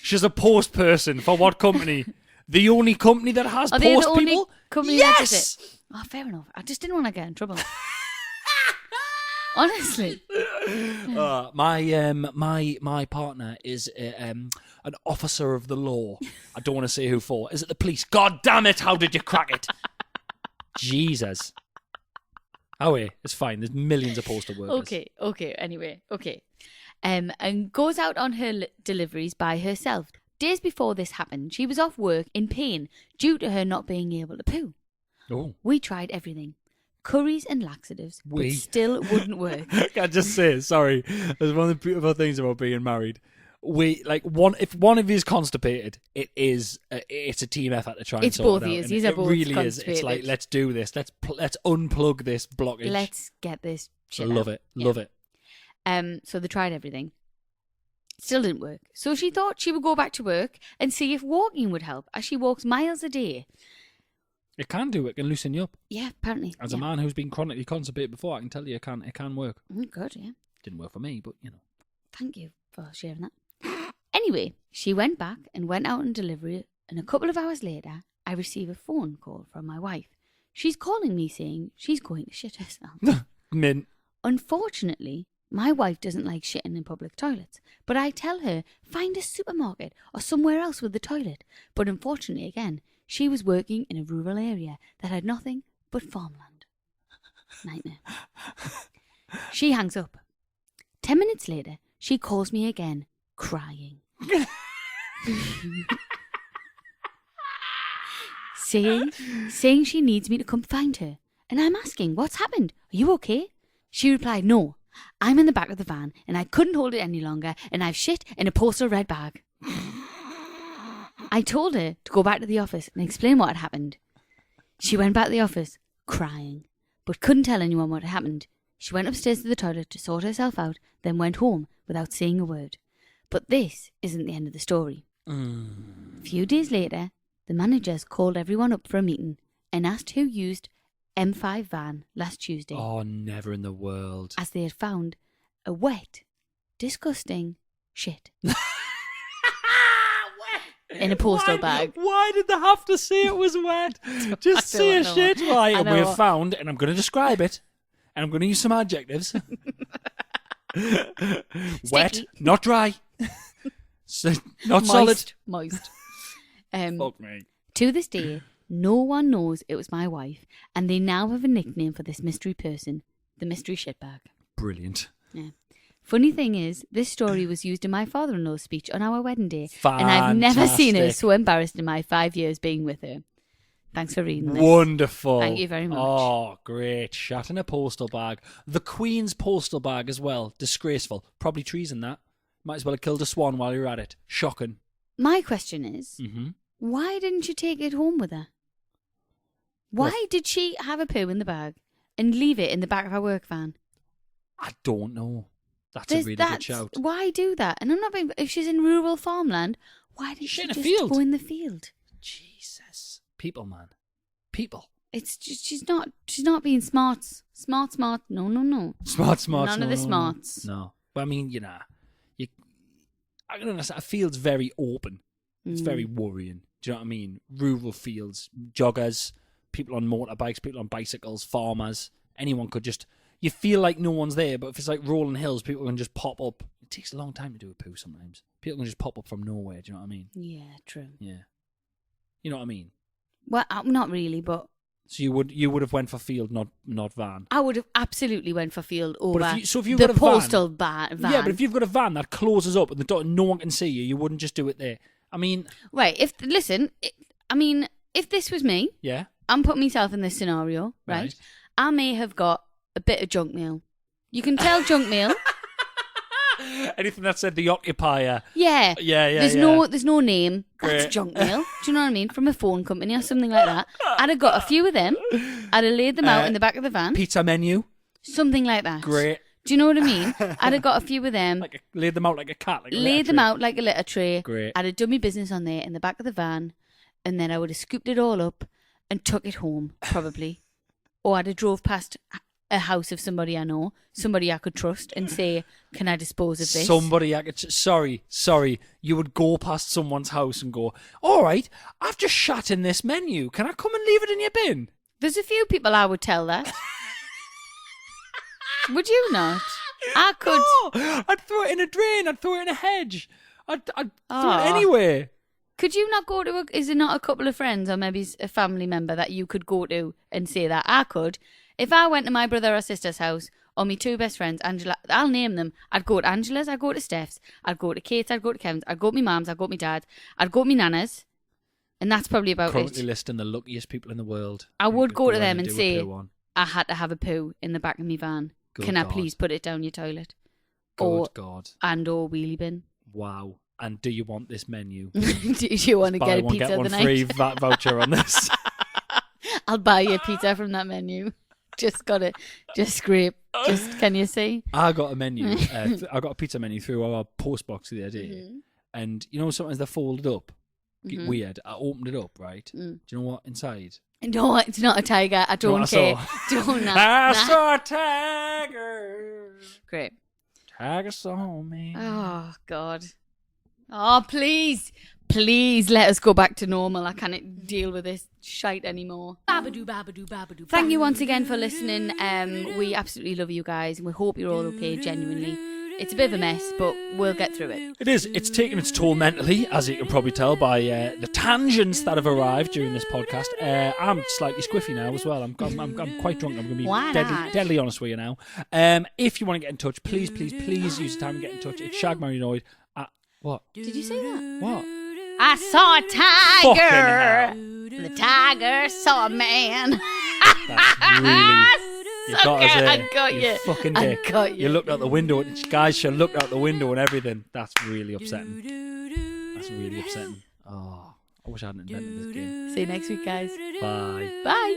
She's a post person for what company? The only company that has Are they post the only people? company that does Yes. it? Oh, fair enough. I just didn't want to get in trouble. Honestly. My partner is an officer of the law. I don't want to say who for. Is it the police? God damn it! How did you crack it? Jesus. Oh wait, it's fine. There's millions of postal workers. Okay. Anyway, okay. And goes out on her deliveries by herself. Days before this happened, she was off work in pain due to her not being able to poo. Oh. We tried everything. Curries and laxatives, but still wouldn't work. Can I just say, sorry, there's one of the beautiful things about being married. If one of you is constipated, it's a team effort to try and It's sort both it of out. yous. And Yous are it both really is. It's constipated. like, let's do this. Let's unplug this blockage. Let's get this I shit love out. it. Love it. So they tried everything. Still didn't work. So she thought she would go back to work and see if walking would help, as she walks miles a day. It can do. It can loosen you up. Yeah, apparently. As a man who's been chronically constipated before, I can tell you it can work. Good, yeah. Didn't work for me, but you know. Thank you for sharing that. Anyway, she went back and went out on delivery, and a couple of hours later, I receive a phone call from my wife. She's calling me saying she's going to shit herself. Mint. Unfortunately, my wife doesn't like shitting in public toilets, but I tell her, find a supermarket or somewhere else with the toilet. But unfortunately, again, she was working in a rural area that had nothing but farmland. Nightmare. She hangs up. 10 minutes later, she calls me again, crying. saying she needs me to come find her. And I'm asking, what's happened? Are you okay? She replied, no, I'm in the back of the van and I couldn't hold it any longer and I've shit in a postal red bag. I told her to go back to the office and explain what had happened. She went back to the office, crying, but couldn't tell anyone what had happened. She went upstairs to the toilet to sort herself out, then went home without saying a word. But this isn't the end of the story. A few days later, the managers called everyone up for a meeting and asked who used M5 van last Tuesday. Oh, never in the world. As they had found a wet, disgusting shit. In a postal bag. Why did they have to say it was wet? Just say a shit. Right, and we have found, and I'm going to describe it, and I'm going to use some adjectives. Wet, not dry. Not solid. Moist. Fuck me. To this day, no one knows it was my wife, and they now have a nickname for this mystery person, the mystery shitbag. Brilliant. Yeah. Funny thing is, this story was used in my father-in-law's speech on our wedding day, Fantastic. and I've never seen her so embarrassed in my 5 years being with her. Thanks for reading this. Wonderful. Thank you very much. Oh, great. Shot in a postal bag. The Queen's postal bag as well. Disgraceful. Probably treason, that. Might as well have killed a swan while you were at it. Shocking. My question is, why didn't you take it home with her? Why did she have a poo in the bag and leave it in the back of her work van? I don't know. That's a really good shout. Why do that? And I'm not being... If she's in rural farmland, why didn't she just go in the field? Jesus. People, man. People. It's just, she's not being smart. Smart. No. Smart. None of the smarts. No. But I mean, I can understand. A field's very open. It's very worrying. Do you know what I mean? Rural fields, joggers, people on motorbikes, people on bicycles, farmers. Anyone could just... You feel like no one's there, but if it's like rolling hills, people can just pop up. It takes a long time to do a poo sometimes. People can just pop up from nowhere. Do you know what I mean? Yeah, true. Yeah. You know what I mean? Well, not really, but... So you would have went for field, not van. I would have absolutely went for field over the postal van. Yeah, but if you've got a van that closes up and no one can see you, you wouldn't just do it there. I mean... Right, if this was me... Yeah. I'm putting myself in this scenario, right? I may have got a bit of junk mail. You can tell junk mail. Anything that said the occupier. Yeah. There's no name. That's Great. junk mail. Do you know what I mean? From a phone company or something like that. I'd have got a few of them. I'd have laid them out in the back of the van. Pizza menu. Something like that. Great. Do you know what I mean? I'd have got a few of them. Laid them out like a cat. Laid them out like a litter tray. Great. I'd have done my business on there in the back of the van. And then I would have scooped it all up and took it home, probably. Or I'd have drove past a house of somebody I know, somebody I could trust, and say, can I dispose of this? Somebody I could... Sorry. You would go past someone's house and go, all right, I've just shat in this menu. Can I come and leave it in your bin? There's a few people I would tell that. Would you not? I could... No, I'd throw it in a drain. I'd throw it in a hedge. I'd throw it anywhere. Could you not go to... Is it not a couple of friends or maybe a family member that you could go to and say that? I could. If I went to my brother or sister's house, or my two best friends, Angela, I'll name them. I'd go to Angela's, I'd go to Steph's, I'd go to Kate's, I'd go to Kevin's, I'd go to my mum's, I'd go to my dad's, I'd go to my nana's, and that's probably about Currently it. listing the luckiest people in the world. I would go to them and say, I had to have a poo in the back of my van. Can I please put it down your toilet? Good God. And or wheelie bin. Wow. And do you want this menu? Do you want to get a pizza get one the night? free VAT voucher on this. I'll buy you a pizza from that menu. Just got it. Just scrape. Can you see? I got a menu. I got a pizza menu through our post box the other day. And you know, sometimes they're folded up. Get weird. I opened it up, right? Do you know what inside? No, it's not a tiger. I don't care. Don't I saw a tiger. Great. Tiger saw me. Oh God. Oh, please. Please let us go back to normal. I can't deal with this shite anymore. Babadoo, babadoo, babadoo. Thank you once again for listening. We absolutely love you guys, and we hope you're all okay, genuinely. It's a bit of a mess, but we'll get through it. It is. It's taken its toll mentally, as you can probably tell by the tangents that have arrived during this podcast. I'm slightly squiffy now as well. I'm quite drunk. I'm going to be deadly honest with you now. If you want to get in touch, please use the time to get in touch. It's shagmarinoid at... What? Did you say that? What? I saw a Fucking tiger. The tiger saw a man. That's really... You got us I in. got you. Fucking I dick. got you. You looked out the window. Guys should look out the window and everything. That's really upsetting. That's really upsetting. Oh, I wish I hadn't invented this game. See you next week, guys. Bye. Bye.